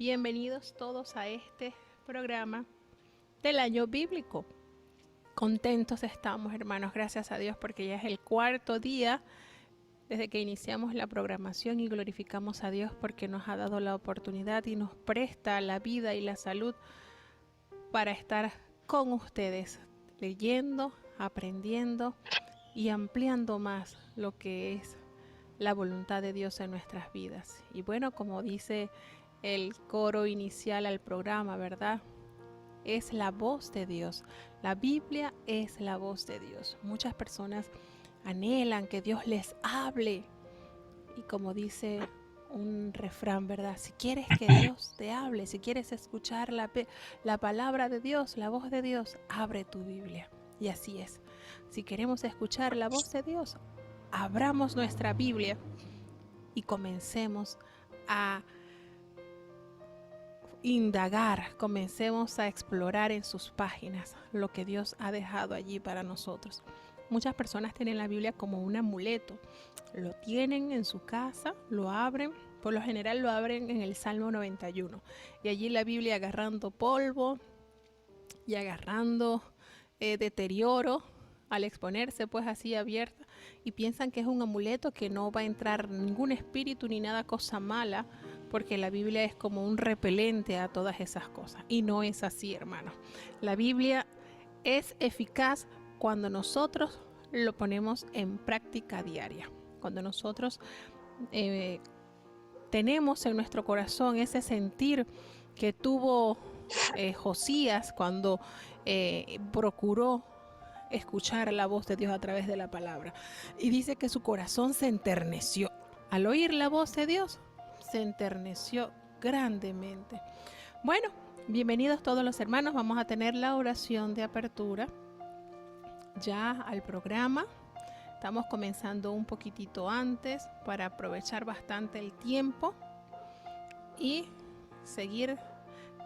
Bienvenidos todos a este programa del año bíblico. Contentos estamos, hermanos, gracias a Dios, porque ya es el cuarto día desde que iniciamos la programación y glorificamos a Dios porque nos ha dado la oportunidad y nos presta la vida y la salud para estar con ustedes, leyendo, aprendiendo y ampliando más lo que es la voluntad de Dios en nuestras vidas. Y bueno, como dice el coro inicial al programa, ¿verdad? Es la voz de Dios. La Biblia es la voz de Dios. Muchas personas anhelan que Dios les hable. Y como dice un refrán, ¿verdad? Si quieres que Dios te hable, si quieres escuchar la palabra de Dios, la voz de Dios, abre tu Biblia. Y así es. Si queremos escuchar la voz de Dios, abramos nuestra Biblia y comencemos a indagar, comencemos a explorar en sus páginas lo que Dios ha dejado allí para nosotros. Muchas personas tienen la Biblia como un amuleto, lo tienen en su casa, lo abren, por lo general lo abren en el Salmo 91 y allí la Biblia agarrando polvo y agarrando deterioro al exponerse pues así abierta, y piensan que es un amuleto que no va a entrar ningún espíritu ni nada cosa mala, porque la Biblia es como un repelente a todas esas cosas, y no es así, hermanos. La Biblia es eficaz cuando nosotros lo ponemos en práctica diaria, cuando nosotros tenemos en nuestro corazón ese sentir que tuvo Josías cuando procuró escuchar la voz de Dios a través de la palabra. Y dice que su corazón se enterneció. Al oír la voz de Dios, se enterneció grandemente. Bueno, bienvenidos todos los hermanos. Vamos a tener la oración de apertura ya al programa. Estamos comenzando un poquitito antes para aprovechar bastante el tiempo y seguir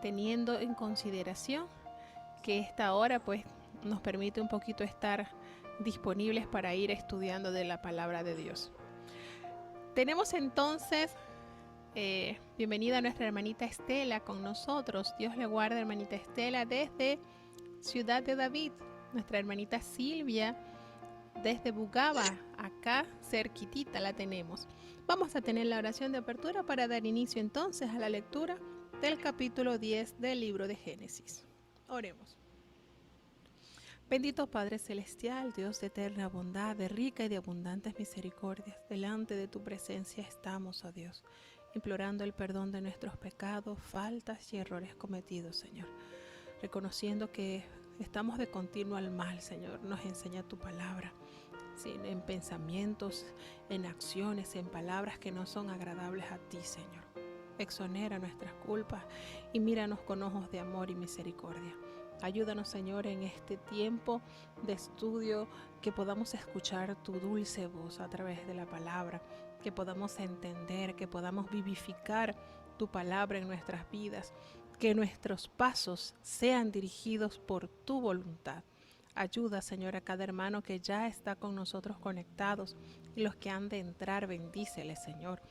teniendo en consideración que esta hora pues nos permite un poquito estar disponibles para ir estudiando de la palabra de Dios. Tenemos entonces bienvenida a nuestra hermanita Estela con nosotros. Dios le guarde, hermanita Estela, desde Ciudad de David. Nuestra hermanita Silvia desde Bugaba, acá cerquitita la tenemos. Vamos a tener la oración de apertura para dar inicio entonces a la lectura del capítulo 10 del libro de Génesis. Oremos. Bendito Padre Celestial, Dios de eterna bondad, de rica y de abundantes misericordias, delante de tu presencia estamos, oh Dios, implorando el perdón de nuestros pecados, faltas y errores cometidos, Señor, reconociendo que estamos de continuo al mal, Señor. Nos enseña tu palabra, ¿sí? En pensamientos, en acciones, en palabras que no son agradables a ti, Señor. Exonera nuestras culpas y míranos con ojos de amor y misericordia. Ayúdanos, Señor, en este tiempo de estudio, que podamos escuchar tu dulce voz a través de la palabra, que podamos entender, que podamos vivificar tu palabra en nuestras vidas, que nuestros pasos sean dirigidos por tu voluntad. Ayuda, Señor, a cada hermano que ya está con nosotros conectados, y los que han de entrar, bendíceles, Señor.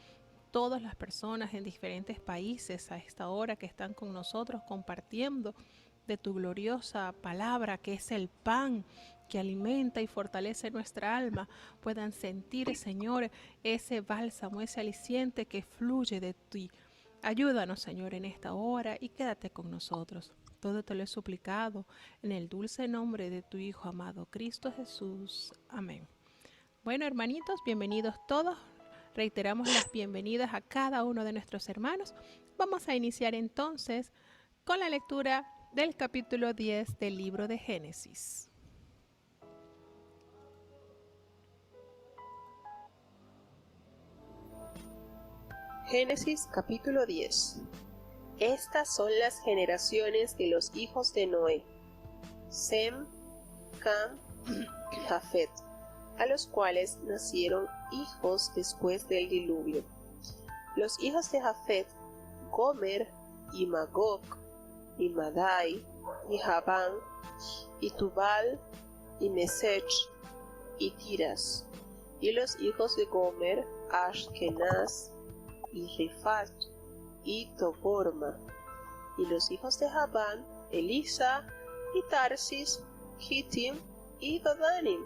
Todas las personas en diferentes países a esta hora que están con nosotros compartiendo de tu gloriosa palabra, que es el pan que alimenta y fortalece nuestra alma, puedan sentir, Señor, ese bálsamo, ese aliciente que fluye de ti. Ayúdanos, Señor, en esta hora y quédate con nosotros. Todo te lo he suplicado en el dulce nombre de tu Hijo amado, Cristo Jesús. Amén. Bueno, hermanitos, bienvenidos todos. Reiteramos las bienvenidas a cada uno de nuestros hermanos. Vamos a iniciar entonces con la lectura del capítulo 10 del libro de Génesis. Génesis capítulo 10. Estas son las generaciones de los hijos de Noé: Sem, Cam y Jafet, a los cuales nacieron hijos después del diluvio. Los hijos de Jafet: Gomer, y Magog, y Madai, y Javán, y Tubal, y Mesech, y Tiras. Y los hijos de Gomer: Ashkenaz, y Rifat, y Toborma. Y los hijos de Javán, Elisa, y Tarsis, Gitim y Dodanim.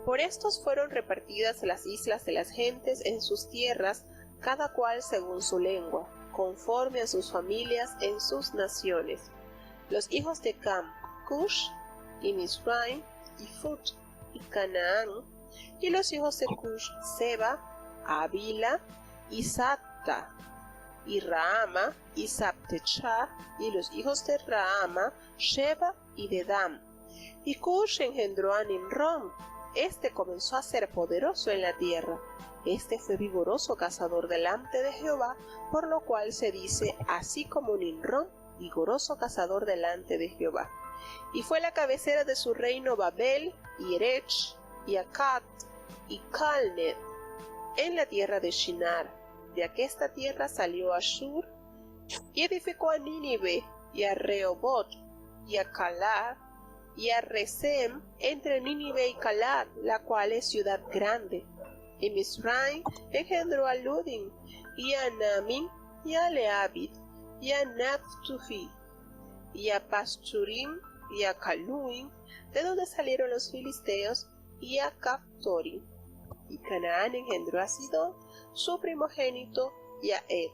Por estos fueron repartidas las islas de las gentes en sus tierras, cada cual según su lengua, conforme a sus familias en sus naciones. Los hijos de Cam, Cush, y Misraim, y Fut, y Canaán. Y los hijos de Cush, Seba, Avila, y Sabta, y Raama, y Sabtechá. Y los hijos de Raama, Sheba y Dedam. Y Cush engendró a Nimrón. Este comenzó a ser poderoso en la tierra. Este fue vigoroso cazador delante de Jehová, por lo cual se dice, así como Nimrón, vigoroso cazador delante de Jehová. Y fue la cabecera de su reino Babel, y Erech, y Acat, y Calneh, en la tierra de Shinar. De aquesta tierra salió Ashur, y edificó a Nínive, y a Rehoboth, y a Calar, y a Resem, entre Nínive y Calar, la cual es ciudad grande. Y Misraim engendró a Ludin, y a Namin, y a Leabit, y a Naphtuhi, y a Pasturim, y a Caluim, de donde salieron los filisteos, y a Caftorim. Y Canaán engendró a Sidón, su primogénito, y a Ed,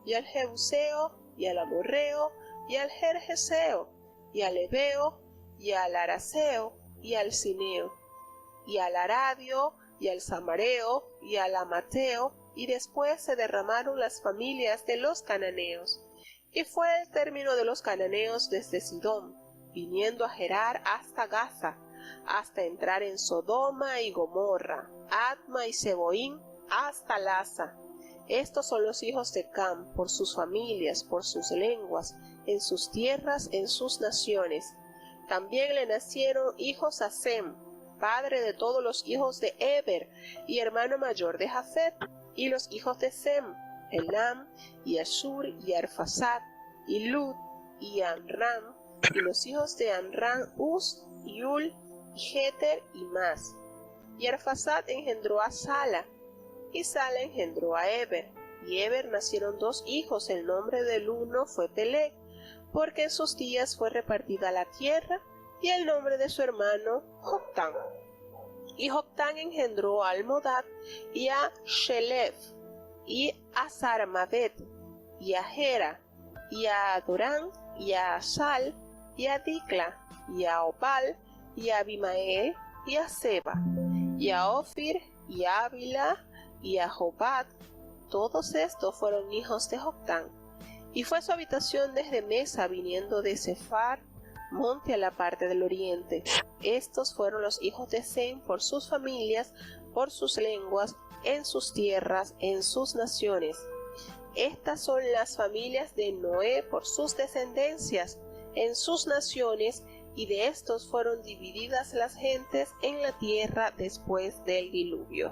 y al Jebuseo, y al Amorreo, y al Gergeseo, y al Ebeo, y al Araseo, y al Cineo, y al Aradio, y al Samareo, y al Amateo, y después se derramaron las familias de los cananeos. Y fue el término de los cananeos desde Sidón, viniendo a Gerar hasta Gaza, hasta entrar en Sodoma y Gomorra, Adma y Seboín, hasta Lasa. Estos son los hijos de Cam, por sus familias, por sus lenguas, en sus tierras, en sus naciones. También le nacieron hijos a Sem, padre de todos los hijos de Eber, y hermano mayor de Jafet. Y los hijos de Sem, Elam, y Ashur, y Arphasad, y Lud, y Amram. Y los hijos de Amram, Uz, y Ul, y Jeter, y Mas. Y Arphasad engendró a Sala, y Sala engendró a Eber. Y Eber nacieron dos hijos, el nombre del uno fue Peleg, porque en sus días fue repartida la tierra, y el nombre de su hermano Joctán. Y Joctán engendró a Almodad, y a Shelef, y a Sarmavet, y a Gera, y a Adorán, y a Asal, y a Dicla, y a Opal, y a Abimael, y a Seba, y a Ofir, y a Ávila, y a Jobat. Todos estos fueron hijos de Joctán. Y fue su habitación desde Mesa, viniendo de Sefar, monte a la parte del oriente. Estos fueron los hijos de Sem por sus familias, por sus lenguas, en sus tierras, en sus naciones. Estas son las familias de Noé por sus descendencias, en sus naciones, y de estos fueron divididas las gentes en la tierra después del diluvio.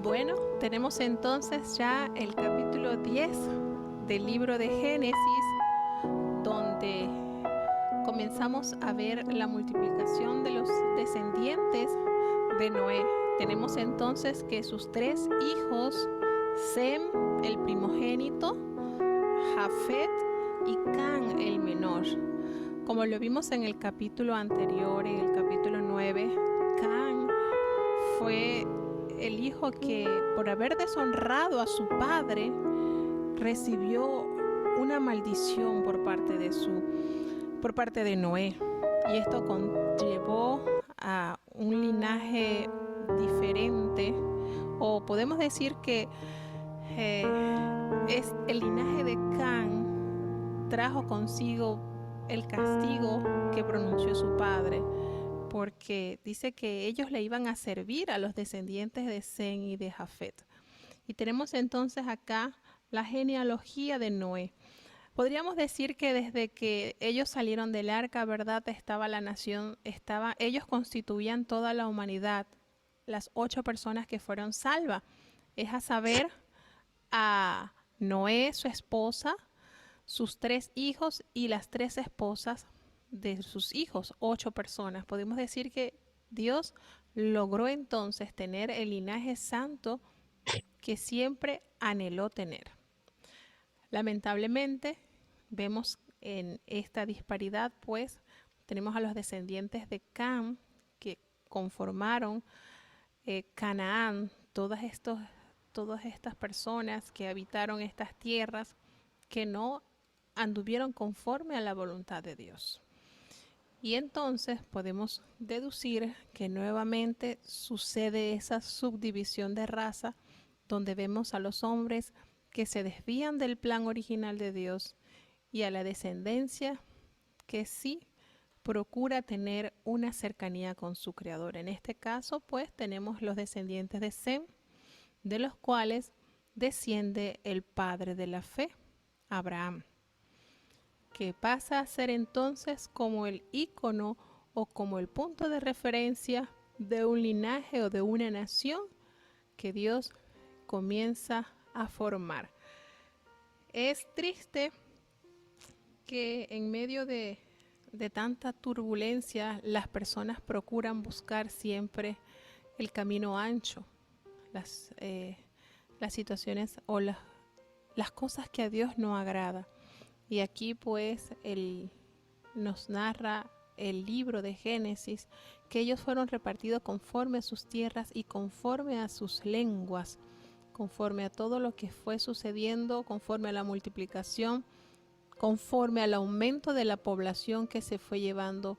Bueno, tenemos entonces ya el capítulo 10 del libro de Génesis, donde comenzamos a ver la multiplicación de los descendientes de Noé. Tenemos entonces que sus tres hijos, Sem, el primogénito, Jafet y Can, el menor. Como lo vimos en el capítulo anterior, en el capítulo 9, Can fue el hijo que, por haber deshonrado a su padre, recibió una maldición por parte de Noé, y esto conllevó a un linaje diferente, o podemos decir que es el linaje de Can trajo consigo el castigo que pronunció su padre, porque dice que ellos le iban a servir a los descendientes de Sem y de Jafet. Y tenemos entonces acá la genealogía de Noé. Podríamos decir que desde que ellos salieron del arca, ¿verdad? Estaba la nación, ellos constituían toda la humanidad, las 8 personas que fueron salvas. Es a saber, a Noé, su esposa, sus 3 hijos y las 3 esposas de sus hijos, 8 personas. Podemos decir que Dios logró entonces tener el linaje santo que siempre anheló tener. Lamentablemente, vemos en esta disparidad, pues, tenemos a los descendientes de Cam que conformaron Canaán, todas estas personas que habitaron estas tierras que no anduvieron conforme a la voluntad de Dios. Y entonces podemos deducir que nuevamente sucede esa subdivisión de raza, donde vemos a los hombres que se desvían del plan original de Dios y a la descendencia que sí procura tener una cercanía con su Creador. En este caso, pues, tenemos los descendientes de Sem, de los cuales desciende el padre de la fe, Abraham, que pasa a ser entonces como el ícono o como el punto de referencia de un linaje o de una nación que Dios comienza a formar. Es triste que en medio de tanta turbulencia las personas procuran buscar siempre el camino ancho, las situaciones o las cosas que a Dios no agrada. Y aquí pues nos narra el libro de Génesis que ellos fueron repartidos conforme a sus tierras y conforme a sus lenguas, conforme a todo lo que fue sucediendo, conforme a la multiplicación, conforme al aumento de la población que se fue llevando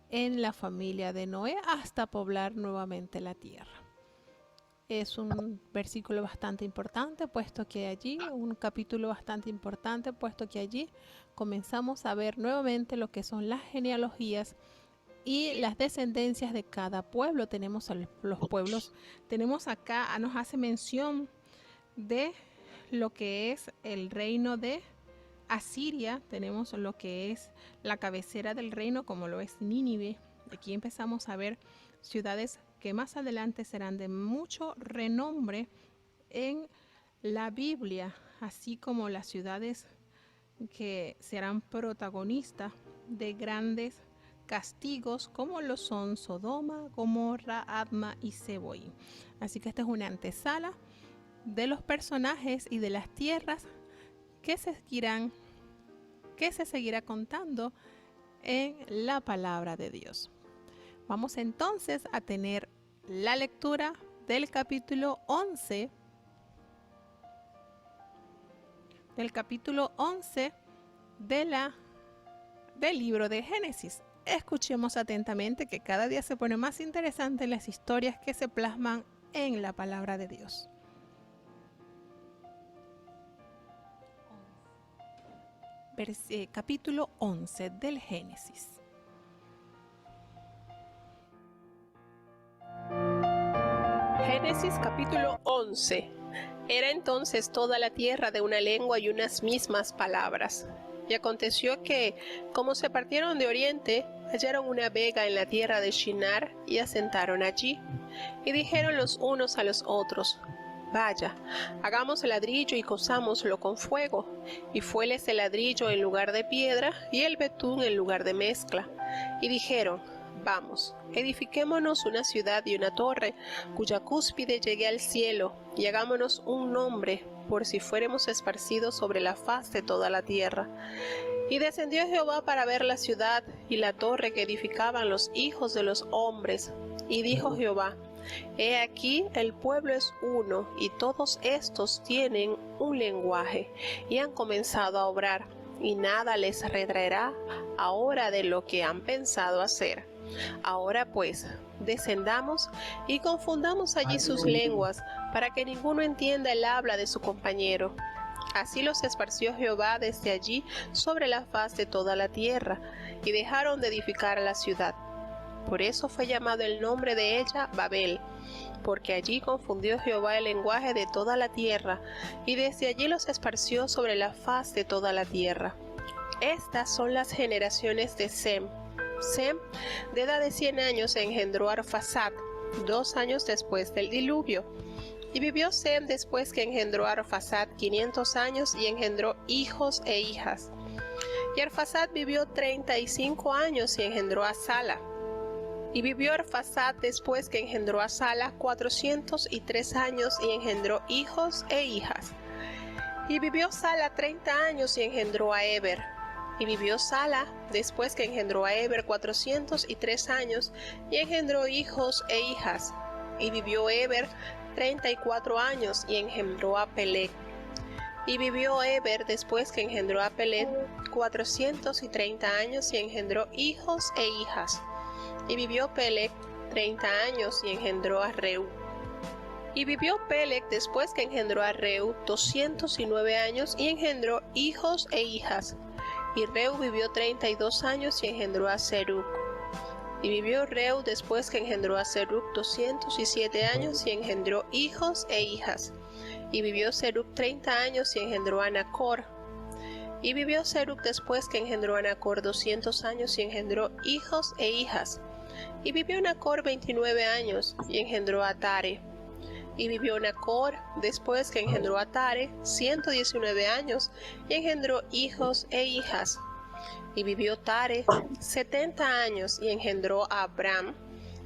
en la familia de Noé hasta poblar nuevamente la tierra. Es un versículo bastante importante, puesto que allí, un capítulo bastante importante, puesto que allí comenzamos a ver nuevamente lo que son las genealogías y las descendencias de cada pueblo. Tenemos a los pueblos, tenemos acá, nos hace mención de lo que es el reino de Asiria, tenemos lo que es la cabecera del reino, como lo es Nínive. Aquí empezamos a ver ciudades que más adelante serán de mucho renombre en la Biblia, así como las ciudades que serán protagonistas de grandes castigos, como lo son Sodoma, Gomorra, Adma y Seboín. Así que esta es una antesala de los personajes y de las tierras que se seguirá contando en la palabra de Dios. Vamos entonces a tener la lectura del capítulo 11. Del capítulo 11 del libro de Génesis. Escuchemos atentamente, que cada día se pone más interesante las historias que se plasman en la palabra de Dios. Capítulo 11 del Génesis. Génesis capítulo 11. Era entonces toda la tierra de una lengua y unas mismas palabras. Y aconteció que, como se partieron de oriente, hallaron una vega en la tierra de Shinar y asentaron allí. Y dijeron los unos a los otros: Vaya, hagamos ladrillo y cozámoslo con fuego. Y fuéles el ladrillo en lugar de piedra y el betún en lugar de mezcla. Y dijeron: Vamos, edifiquémonos una ciudad y una torre, cuya cúspide llegue al cielo, y hagámonos un nombre, por si fuéremos esparcidos sobre la faz de toda la tierra. Y descendió Jehová para ver la ciudad y la torre que edificaban los hijos de los hombres. Y dijo Jehová: He aquí, el pueblo es uno, y todos estos tienen un lenguaje, y han comenzado a obrar, y nada les retraerá ahora de lo que han pensado hacer. Ahora pues, descendamos y confundamos allí sus lenguas, para que ninguno entienda el habla de su compañero. Así los esparció Jehová desde allí sobre la faz de toda la tierra, y dejaron de edificar la ciudad. Por eso fue llamado el nombre de ella Babel, porque allí confundió Jehová el lenguaje de toda la tierra, y desde allí los esparció sobre la faz de toda la tierra. Estas son las generaciones de Sem. Sem, de edad de 100 años, engendró a Arfaxad, 2 años después del diluvio. Y vivió Sem después que engendró a Arfaxad 500 años y engendró hijos e hijas. Y Arfaxad vivió 35 años y engendró a Sala. Y vivió Arphasad después que engendró a Sala 403 años y engendró hijos e hijas. Y vivió Sala 30 años y engendró a Eber. Y vivió Sala después que engendró a Eber 403 años y engendró hijos e hijas. Y vivió Eber 34 años y engendró a Peleg. Y vivió Eber después que engendró a Peleg 430 años y engendró hijos e hijas. Y vivió Peleg 30 años y engendró a Reu. Y vivió Peleg después que engendró a Reu 209 años y engendró hijos e hijas. Y Reu vivió 32 años y engendró a Serug. Y vivió Reu después que engendró a Serug 207 años y engendró hijos e hijas. Y vivió Serug 30 años y engendró a Nacor. Y vivió Serug después que engendró a Nacor 200 años y engendró hijos e hijas. Y vivió Nacor 29 años y engendró a Tare. Y vivió Nacor después que engendró a Tare 119 años y engendró hijos e hijas. Y vivió Tare 70 años y engendró a Abram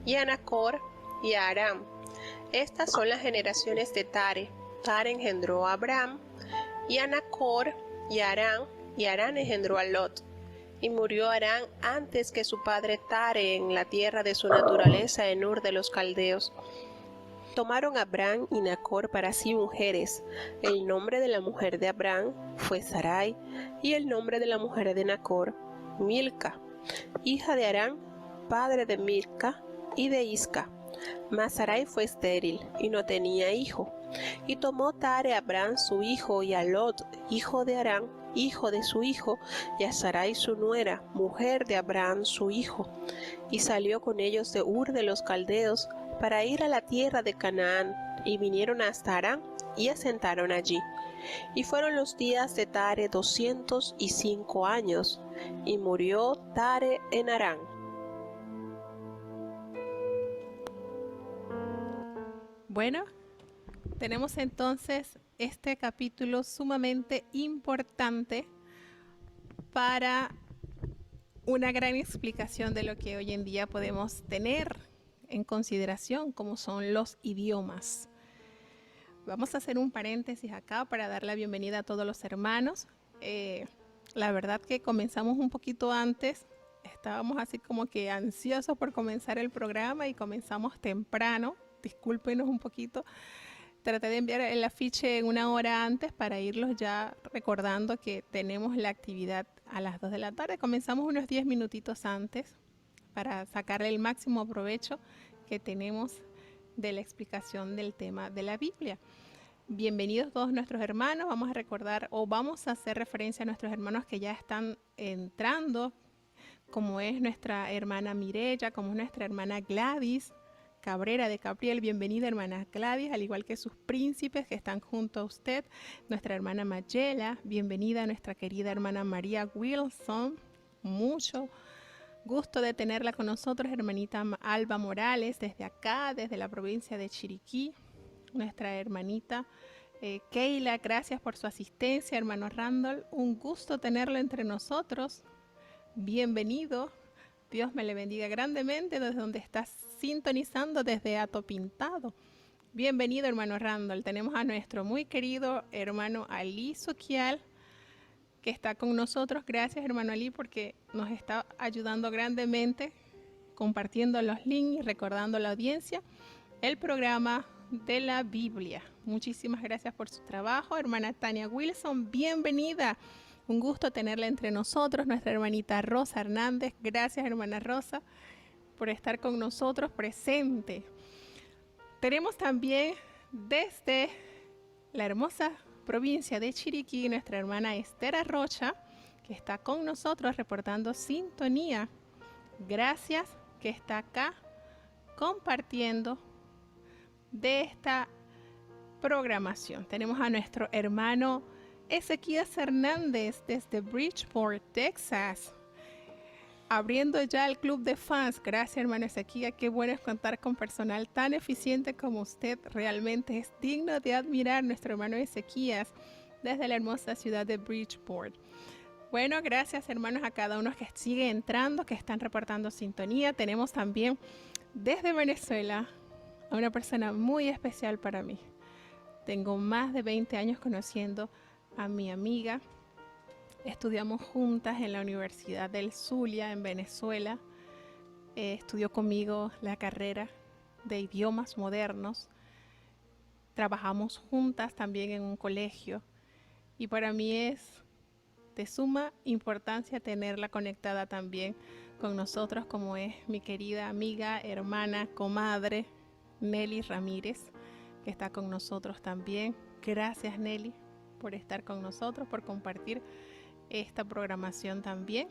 y a Nacor y a Aram. Estas son las generaciones de Tare. Tare engendró a Abram y a Nacor y a Arán, y Arán engendró a Lot. Y murió Arán antes que su padre Tare en la tierra de su naturaleza en Ur de los Caldeos. Tomaron Abram y Nacor para sí mujeres. El nombre de la mujer de Abram fue Sarai, y el nombre de la mujer de Nacor, Milca, hija de Arán, padre de Milca y de Isca. Mas Sarai fue estéril y no tenía hijo. Y tomó Tare a Abram su hijo y a Lot, hijo de Arán, hijo de su hijo, y a Sarai su nuera, mujer de Abram su hijo. Y salió con ellos de Ur de los Caldeos para ir a la tierra de Canaán, y vinieron hasta Harán y asentaron allí. Y fueron los días de Tare 205 años, y murió Tare en Harán. Bueno, tenemos entonces este capítulo sumamente importante para una gran explicación de lo que hoy en día podemos tener en consideración, como son los idiomas. Vamos a hacer un paréntesis acá para dar la bienvenida a todos los hermanos. La verdad que comenzamos un poquito antes, estábamos así como que ansiosos por comenzar el programa y comenzamos temprano. Discúlpenos un poquito. Traté de enviar el afiche una hora antes para irlos ya recordando que tenemos la actividad a las 2 de la tarde. Comenzamos unos 10 minutitos antes para sacarle el máximo provecho que tenemos de la explicación del tema de la Biblia. Bienvenidos todos nuestros hermanos. Vamos a recordar o vamos a hacer referencia a nuestros hermanos que ya están entrando, como es nuestra hermana Mireya, como es nuestra hermana Gladys Cabrera de Capriel. Bienvenida, hermana Gladys, al igual que sus príncipes que están junto a usted. Nuestra hermana Mayela, bienvenida, nuestra querida hermana María Wilson. Mucho gusto de tenerla con nosotros, hermanita Alba Morales, desde acá, desde la provincia de Chiriquí. Nuestra hermanita Keila, gracias por su asistencia. Hermano Randall, un gusto tenerlo entre nosotros. Bienvenido. Dios me le bendiga grandemente desde donde estás sintonizando, desde Hato Pintado. Bienvenido, hermano Randall. Tenemos a nuestro muy querido hermano Ali Suquial, que está con nosotros. Gracias, hermano Ali, porque nos está ayudando grandemente, compartiendo los links y recordando a la audiencia el programa de la Biblia. Muchísimas gracias por su trabajo. Hermana Tania Wilson, bienvenida. Un gusto tenerla entre nosotros, nuestra hermanita Rosa Hernández. Gracias, hermana Rosa, por estar con nosotros presente. Tenemos también desde la hermosa provincia de Chiriquí nuestra hermana Esther Arrocha, que está con nosotros reportando sintonía. Gracias, que está acá compartiendo de esta programación. Tenemos a nuestro hermano Ezequías Hernández desde Bridgeport, Texas, abriendo ya el club de fans. Gracias, hermano Ezequías. Qué bueno es contar con personal tan eficiente como usted. Realmente es digno de admirar nuestro hermano Ezequías desde la hermosa ciudad de Bridgeport. Bueno, gracias hermanos a cada uno que sigue entrando, que están reportando sintonía. Tenemos también desde Venezuela a una persona muy especial para mí. Tengo más de 20 años conociendo a mi amiga. Estudiamos juntas en la Universidad del Zulia en Venezuela. Estudió conmigo la carrera de idiomas modernos. Trabajamos juntas también en un colegio y para mí es de suma importancia tenerla conectada también con nosotros, como es mi querida amiga, hermana, comadre Nelly Ramírez, que está con nosotros también. Gracias Nelly por estar con nosotros, por compartir esta programación también.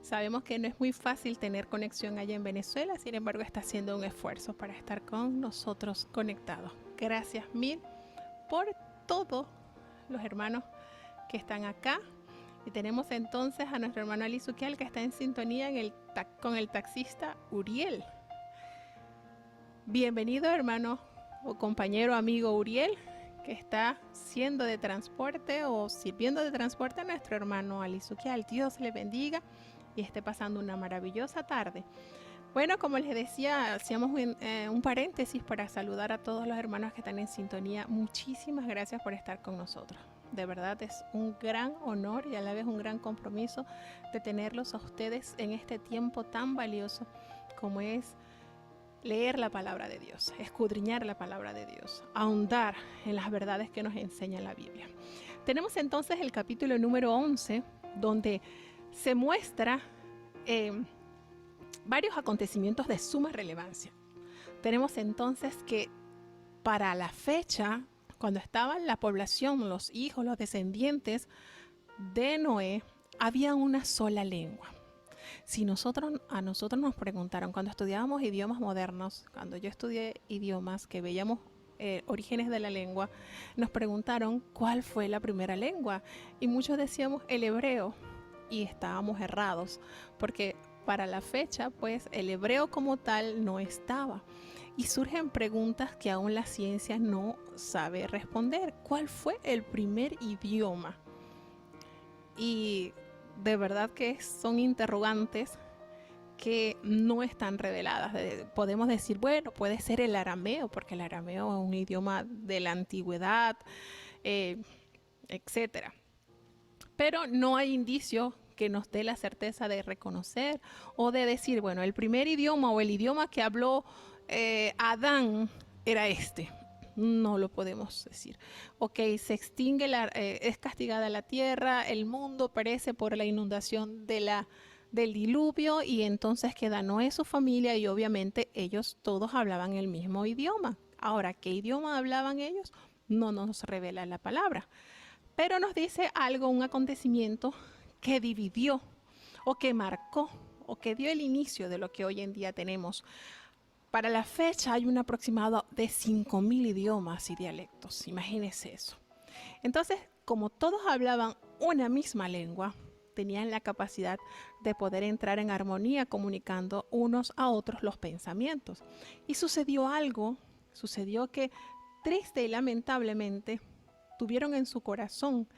Sabemos que no es muy fácil tener conexión allá en Venezuela, sin embargo está haciendo un esfuerzo para estar con nosotros conectados. Gracias mil por todos los hermanos que están acá. Y tenemos entonces a nuestro hermano Ali Suquial, que está en sintonía con el taxista Uriel. Bienvenido hermano o compañero amigo Uriel, que está siendo de transporte o sirviendo de transporte a nuestro hermano Ali Suquial. Dios le bendiga y esté pasando una maravillosa tarde. Bueno, como les decía, hacíamos un paréntesis para saludar a todos los hermanos que están en sintonía. Muchísimas gracias por estar con nosotros. De verdad es un gran honor y a la vez un gran compromiso de tenerlos a ustedes en este tiempo tan valioso como es leer la palabra de Dios, escudriñar la palabra de Dios, ahondar en las verdades que nos enseña la Biblia. Tenemos entonces el capítulo número 11, donde se muestra varios acontecimientos de suma relevancia. Tenemos entonces que para la fecha, cuando estaba la población, los hijos, los descendientes de Noé, había una sola lengua. Si a nosotros nos preguntaron, cuando estudiábamos idiomas modernos, cuando yo estudié idiomas, que veíamos orígenes de la lengua, nos preguntaron cuál fue la primera lengua. Y muchos decíamos el hebreo, y estábamos errados, porque para la fecha, pues el hebreo como tal no estaba. Y surgen preguntas que aún la ciencia no sabe responder. ¿Cuál fue el primer idioma? Y de verdad que son interrogantes que no están reveladas. Podemos decir, bueno, puede ser el arameo, porque el arameo es un idioma de la antigüedad, etcétera. Pero no hay indicio que nos dé la certeza de reconocer o de decir, bueno, el primer idioma o el idioma que habló Adán era este. No lo podemos decir. Ok, se extingue, es castigada la tierra, el mundo perece por la inundación del diluvio y entonces queda Noé, su familia y obviamente ellos todos hablaban el mismo idioma. Ahora, ¿qué idioma hablaban ellos? No nos revela la palabra, pero nos dice algo, un acontecimiento que dividió o que marcó o que dio el inicio de lo que hoy en día tenemos. Para la fecha hay un aproximado de 5,000 idiomas y dialectos, imagínense eso. Entonces, como todos hablaban una misma lengua, tenían la capacidad de poder entrar en armonía comunicando unos a otros los pensamientos. Y sucedió que triste y lamentablemente tuvieron en su corazón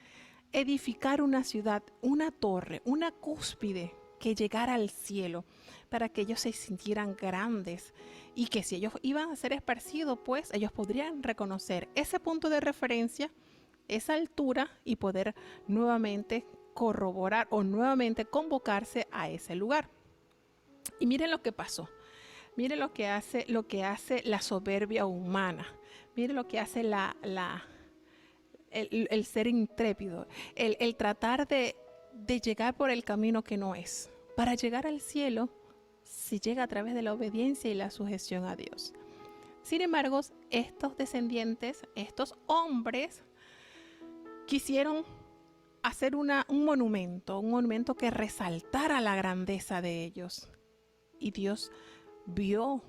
edificar una ciudad, una torre, una cúspide que llegara al cielo para que ellos se sintieran grandes y que si ellos iban a ser esparcidos, pues ellos podrían reconocer ese punto de referencia, esa altura y poder nuevamente corroborar o nuevamente convocarse a ese lugar. Y miren lo que pasó. Miren lo que hace la soberbia humana. Miren lo que hace el ser intrépido, el tratar de llegar por el camino que no es. Para llegar al cielo se llega a través de la obediencia y la sujeción a Dios. Sin embargo, estos descendientes, estos hombres, quisieron hacer un monumento que resaltara la grandeza de ellos. Y Dios vio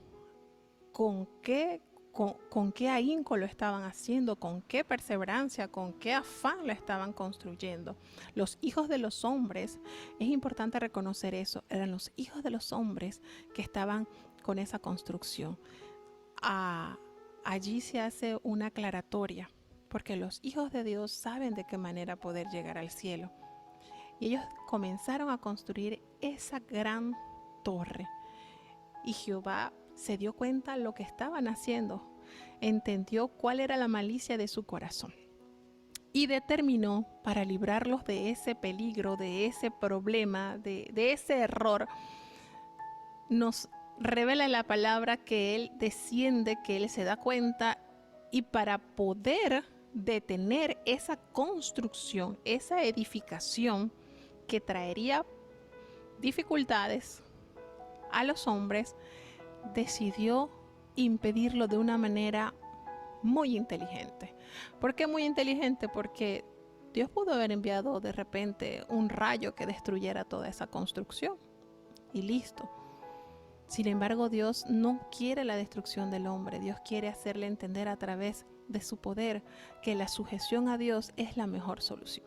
con qué ahínco lo estaban haciendo, con qué perseverancia, con qué afán lo estaban construyendo. Los hijos de los hombres, es importante reconocer eso, eran los hijos de los hombres que estaban con esa construcción. Allí se hace una aclaratoria, porque los hijos de Dios saben de qué manera poder llegar al cielo. Y ellos comenzaron a construir esa gran torre. Y Jehová se dio cuenta de lo que estaban haciendo, entendió cuál era la malicia de su corazón y determinó, para librarlos de ese peligro, de ese problema, de ese error, nos revela la palabra que Él desciende, que Él se da cuenta, y para poder detener esa construcción, esa edificación que traería dificultades a los hombres, decidió impedirlo de una manera muy inteligente. ¿Por qué muy inteligente? Porque Dios pudo haber enviado de repente un rayo que destruyera toda esa construcción y listo. Sin embargo, Dios no quiere la destrucción del hombre. Dios quiere hacerle entender a través de su poder que la sujeción a Dios es la mejor solución.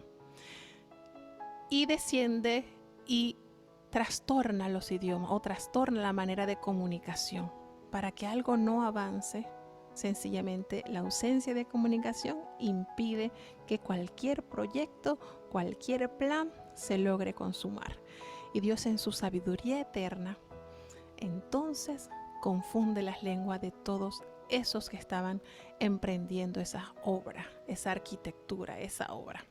Y desciende y trastorna los idiomas o trastorna la manera de comunicación. Para que algo no avance, sencillamente la ausencia de comunicación impide que cualquier proyecto, cualquier plan se logre consumar. Y Dios, en su sabiduría eterna, entonces confunde las lenguas de todos esos que estaban emprendiendo esa obra, esa arquitectura, esa obra.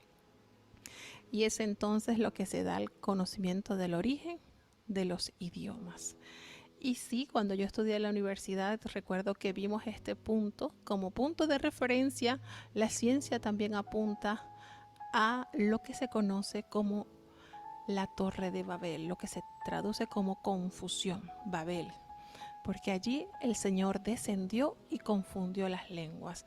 Y es entonces lo que se da el conocimiento del origen de los idiomas. Y sí, cuando yo estudié en la universidad, recuerdo que vimos este punto como punto de referencia. La ciencia también apunta a lo que se conoce como la Torre de Babel, lo que se traduce como confusión, Babel, porque allí el Señor descendió y confundió las lenguas.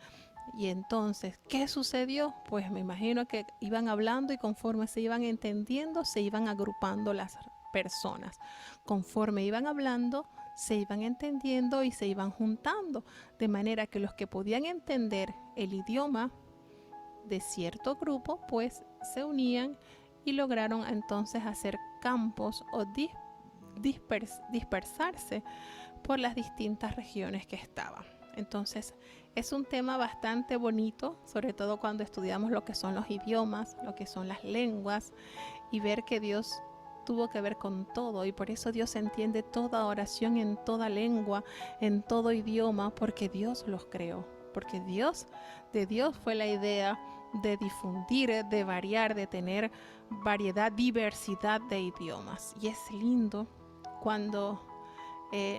Y entonces, ¿qué sucedió? Pues me imagino que iban hablando y conforme se iban entendiendo, se iban agrupando las personas. Conforme iban hablando, se iban entendiendo y se iban juntando, de manera que los que podían entender el idioma de cierto grupo, pues se unían y lograron entonces hacer campos o dispersarse por las distintas regiones que estaban. Entonces es un tema bastante bonito, sobre todo cuando estudiamos lo que son los idiomas, lo que son las lenguas, y ver que Dios tuvo que ver con todo, y por eso Dios entiende toda oración en toda lengua, en todo idioma, porque Dios los creó, porque de Dios fue la idea de difundir, de variar, de tener variedad, diversidad de idiomas. Y es lindo cuando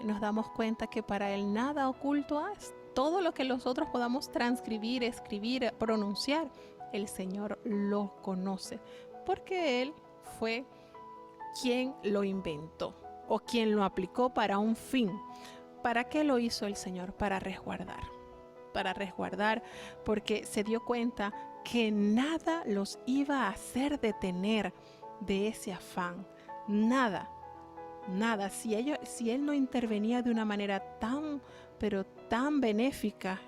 nos damos cuenta que para Él nada oculto es. Todo lo que nosotros podamos transcribir, escribir, pronunciar, el Señor lo conoce, porque Él fue quien lo inventó o quien lo aplicó para un fin. ¿Para qué lo hizo el Señor? Para resguardar, porque se dio cuenta que nada los iba a hacer detener de ese afán, nada. Si Él no intervenía de una manera pero tan benéfica,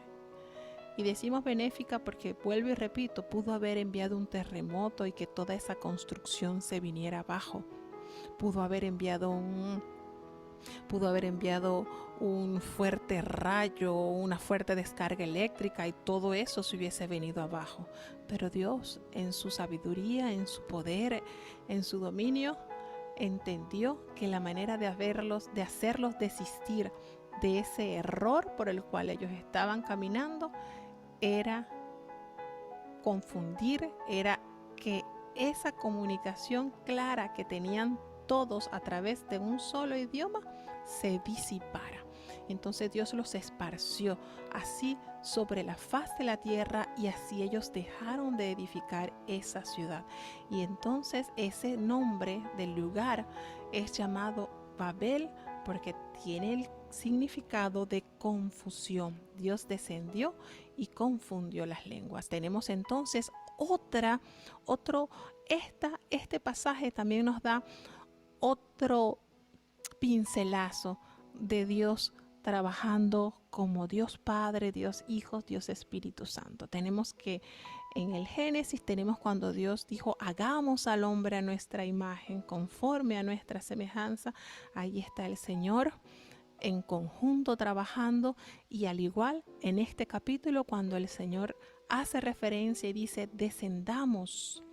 y decimos benéfica porque, vuelvo y repito, pudo haber enviado un terremoto y que toda esa construcción se viniera abajo, pudo haber enviado un fuerte rayo, una fuerte descarga eléctrica, y todo eso se hubiese venido abajo. Pero Dios, en su sabiduría, en su poder, en su dominio, entendió que la manera de hacerlos desistir de ese error por el cual ellos estaban caminando era confundir, era que esa comunicación clara que tenían todos a través de un solo idioma se disipara. Entonces Dios los esparció así sobre la faz de la tierra, y así ellos dejaron de edificar esa ciudad. Y entonces ese nombre del lugar es llamado Babel, porque tiene el significado de confusión. Dios descendió y confundió las lenguas. Tenemos entonces este pasaje también nos da otro pincelazo de Dios trabajando como Dios Padre, Dios Hijo, Dios Espíritu Santo. Tenemos que en el Génesis tenemos cuando Dios dijo: hagamos al hombre a nuestra imagen, conforme a nuestra semejanza. Ahí está el Señor en conjunto trabajando, y al igual en este capítulo cuando el Señor hace referencia y dice: descendamos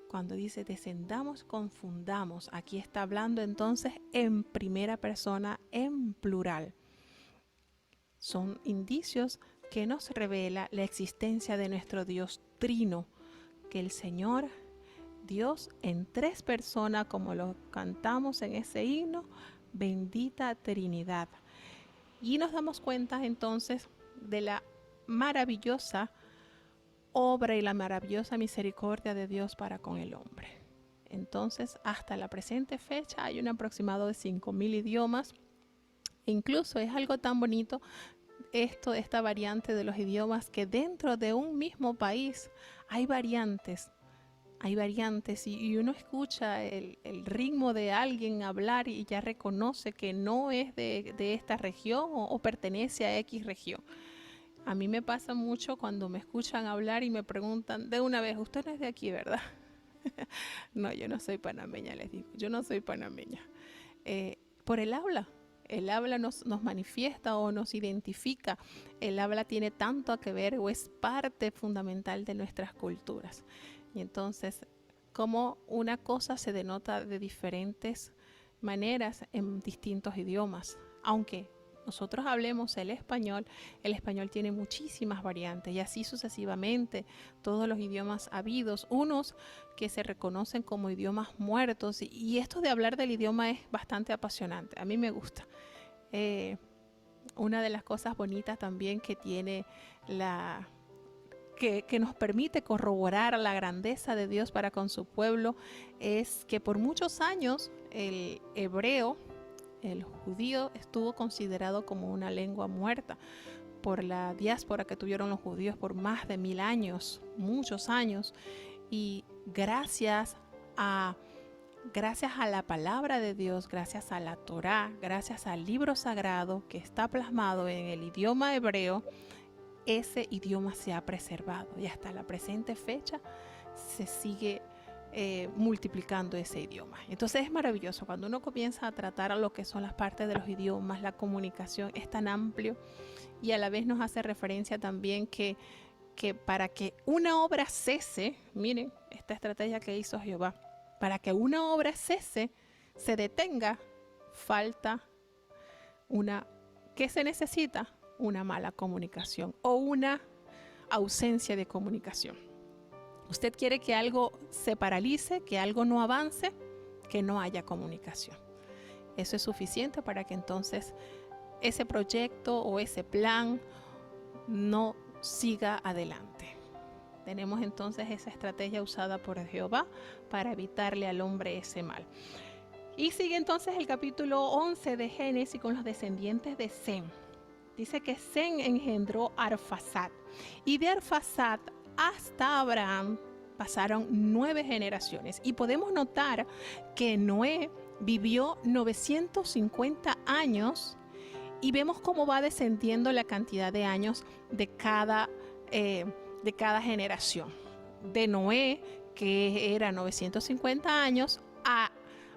Cuando dice descendamos, confundamos, aquí está hablando entonces en primera persona, en plural. Son indicios que nos revela la existencia de nuestro Dios trino, que el Señor, Dios en tres personas, como lo cantamos en ese himno, bendita Trinidad. Y nos damos cuenta entonces de la maravillosa obra y la maravillosa misericordia de Dios para con el hombre. Entonces, hasta la presente fecha hay un aproximado de 5,000 idiomas. Incluso es algo tan bonito esta variante de los idiomas, que dentro de un mismo país hay variantes y uno escucha el ritmo de alguien hablar y ya reconoce que no es de esta región o pertenece a X región. A mí me pasa mucho cuando me escuchan hablar y me preguntan de una vez, usted no es de aquí, ¿verdad? No, yo no soy panameña, les digo, yo no soy panameña. Por el habla nos manifiesta o nos identifica. El habla tiene tanto que ver o es parte fundamental de nuestras culturas. Y entonces, como una cosa se denota de diferentes maneras en distintos idiomas, aunque nosotros hablemos el español tiene muchísimas variantes y así sucesivamente todos los idiomas habidos, unos que se reconocen como idiomas muertos, y esto de hablar del idioma es bastante apasionante, a mí me gusta. Una de las cosas bonitas también que tiene que nos permite corroborar la grandeza de Dios para con su pueblo es que por muchos años el hebreo, el judío, estuvo considerado como una lengua muerta por la diáspora que tuvieron los judíos por más de 1000 años, muchos años, y gracias a la palabra de Dios, gracias a la Torá, gracias al libro sagrado que está plasmado en el idioma hebreo, ese idioma se ha preservado y hasta la presente fecha se sigue multiplicando ese idioma. Entonces es maravilloso cuando uno comienza a tratar a lo que son las partes de los idiomas, la comunicación es tan amplio, y a la vez nos hace referencia también que para que una obra cese, miren esta estrategia que hizo Jehová, para que una obra cese, se detenga, falta ¿qué se necesita? Una mala comunicación o una ausencia de comunicación. Usted quiere que algo se paralice, que algo no avance, que no haya comunicación. Eso es suficiente para que entonces ese proyecto o ese plan no siga adelante. Tenemos entonces esa estrategia usada por Jehová para evitarle al hombre ese mal. Y sigue entonces el capítulo 11 de Génesis con los descendientes de Sem. Dice que Sem engendró a Arfaxad, y de Arfaxad hasta Abraham pasaron 9 generaciones. Y podemos notar que Noé vivió 950 años y vemos cómo va descendiendo la cantidad de años de cada generación. De Noé, que era 950 años, a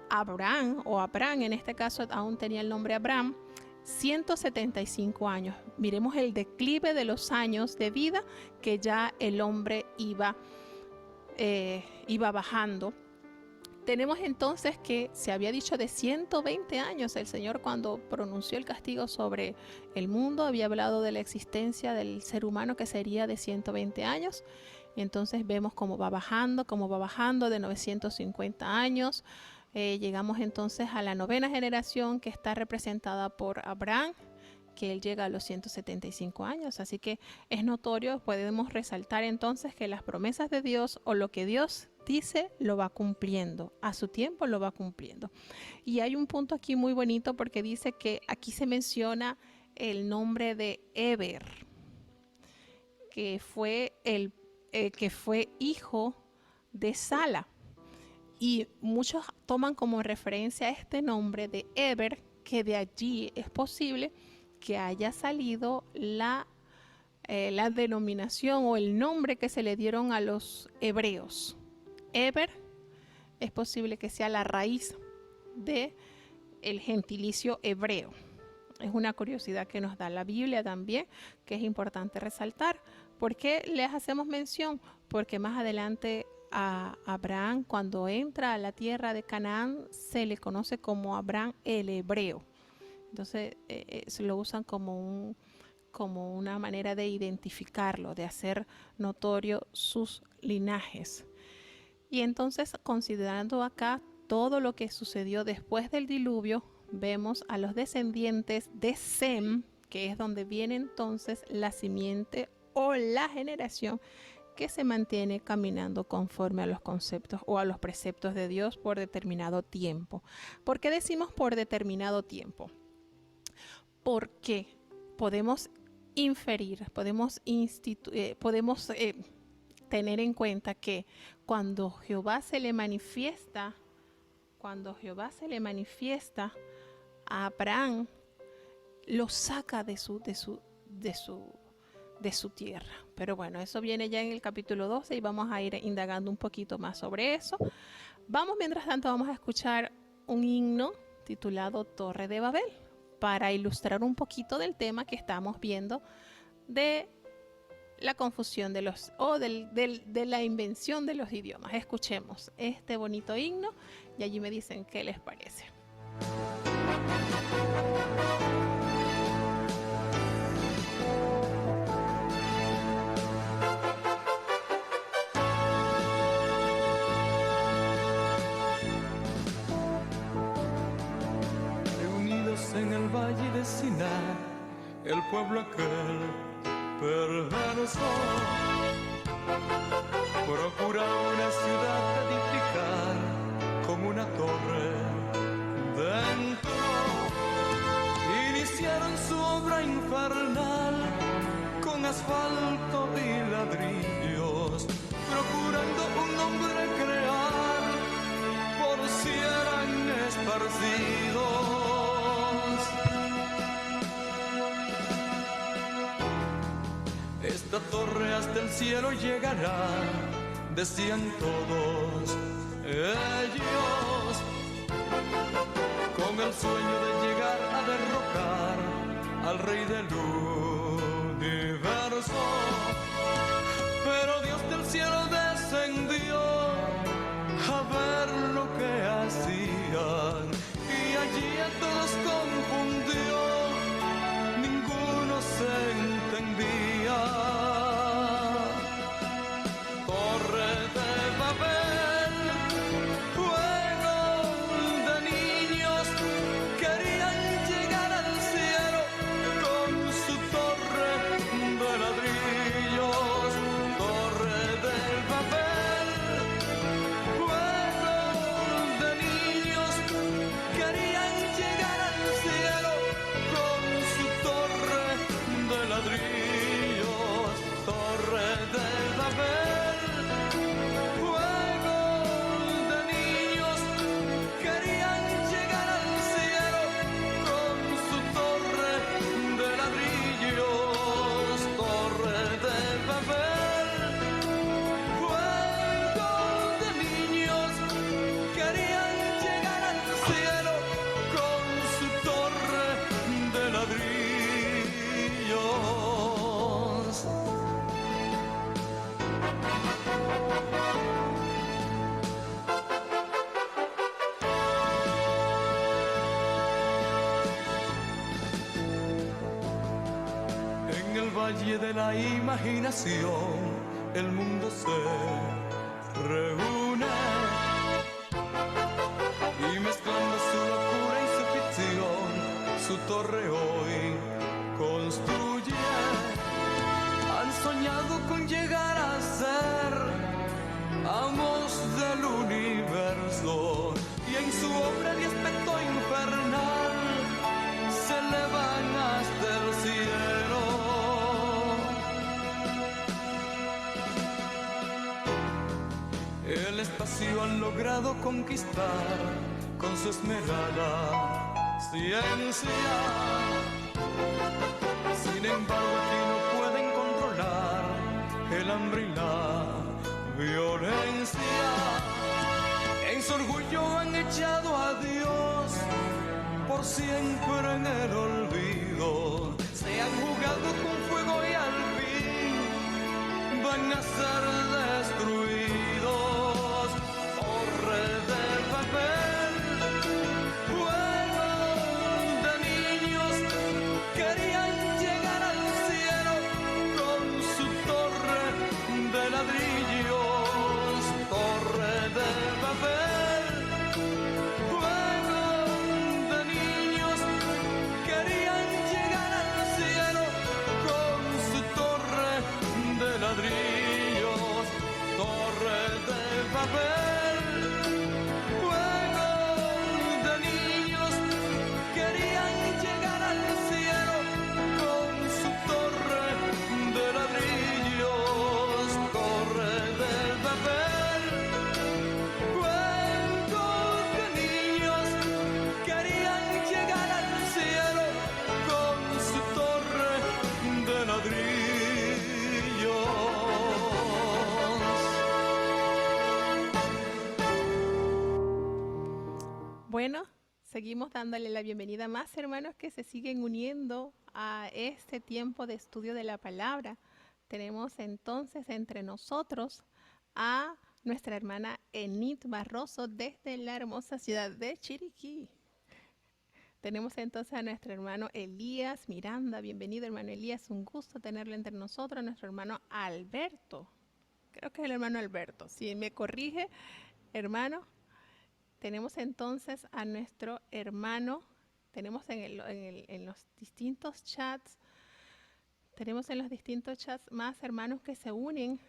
Abraham en este caso aún tenía el nombre Abraham, 175 años. Miremos el declive de los años de vida que ya el hombre iba bajando. Tenemos entonces que se había dicho de 120 años. El Señor, cuando pronunció el castigo sobre el mundo, había hablado de la existencia del ser humano que sería de 120 años. Y entonces vemos cómo va bajando de 950 años. Llegamos entonces a la 9ª generación, que está representada por Abraham, que él llega a los 175 años. Así que es notorio, podemos resaltar entonces que las promesas de Dios, o lo que Dios dice, lo va cumpliendo, a su tiempo lo va cumpliendo. Y hay un punto aquí muy bonito, porque dice que aquí se menciona el nombre de Eber, que fue hijo de Sala. Y muchos toman como referencia este nombre de Eber, que de allí es posible que haya salido la denominación o el nombre que se le dieron a los hebreos. Eber es posible que sea la raíz del gentilicio hebreo. Es una curiosidad que nos da la Biblia también, que es importante resaltar. ¿Por qué les hacemos mención? Porque más adelante a Abraham cuando entra a la tierra de Canaán se le conoce como Abraham el hebreo. Entonces se lo usan como una manera de identificarlo, de hacer notorio sus linajes. Y entonces, considerando acá todo lo que sucedió después del diluvio, vemos a los descendientes de Sem, que es donde viene entonces la simiente o la generación que se mantiene caminando conforme a los conceptos o a los preceptos de Dios por determinado tiempo. ¿Por qué decimos por determinado tiempo? Porque podemos inferir, podemos tener en cuenta que cuando Jehová se le manifiesta a Abraham, lo saca de su tierra. Pero bueno, eso viene ya en el capítulo 12 y vamos a ir indagando un poquito más sobre eso. Mientras tanto, vamos a escuchar un himno titulado Torre de Babel para ilustrar un poquito del tema que estamos viendo de la confusión de la invención de los idiomas. Escuchemos este bonito himno y allí me dicen qué les parece. Reunidos en el valle de Siná, el pueblo aquel perverso procura una ciudad edificar como una torre dentro. Iniciaron su obra infernal con asfalto y ladrillos, procurando un nombre crear por si eran esparcidos. Esta torre hasta el cielo llegará, decían todos ellos, con el sueño de llegar a derrocar al rey del universo. Pero Dios del cielo descendió a ver lo que hacían y allí a todos confundió, ninguno se entendía. Torre de Babel, juego de niños, querían llegar al cielo con su torre de ladrillos. Torre de Babel, juego de niños, querían llegar al cielo con su torre de ladrillos. Torre de Babel, juego de niños, querían llegar al cielo con su torre de ladrillos. Torre de Babel, juego de niños, querían llegar al cielo con su torre de ladrillos. En el valle de la imaginación, el mundo se reúne y mezclando su locura y su ficción, su torre hoy construye. Han soñado con llegar a ser amos del universo y en su obra de aspecto infernal se elevan hasta el cielo. El espacio han logrado conquistar con su esmerada ciencia. Sin embargo, aquí no pueden controlar el hambre y la violencia. En su orgullo han echado a Dios por siempre en el olvido. Se han jugado con fuego y al fin van a ser destruidos. Bueno, seguimos dándole la bienvenida a más hermanos que se siguen uniendo a este tiempo de estudio de la palabra. Tenemos entonces entre nosotros a nuestra hermana Enid Barroso desde la hermosa ciudad de Chiriquí. Tenemos entonces a nuestro hermano Elías Miranda. Bienvenido, hermano Elías. Un gusto tenerlo entre nosotros. A nuestro hermano Alberto. Creo que es el hermano Alberto. Si me corrige, hermano. Tenemos entonces a nuestro hermano. Tenemos en los distintos chats. Tenemos en los distintos chats más hermanos que se unen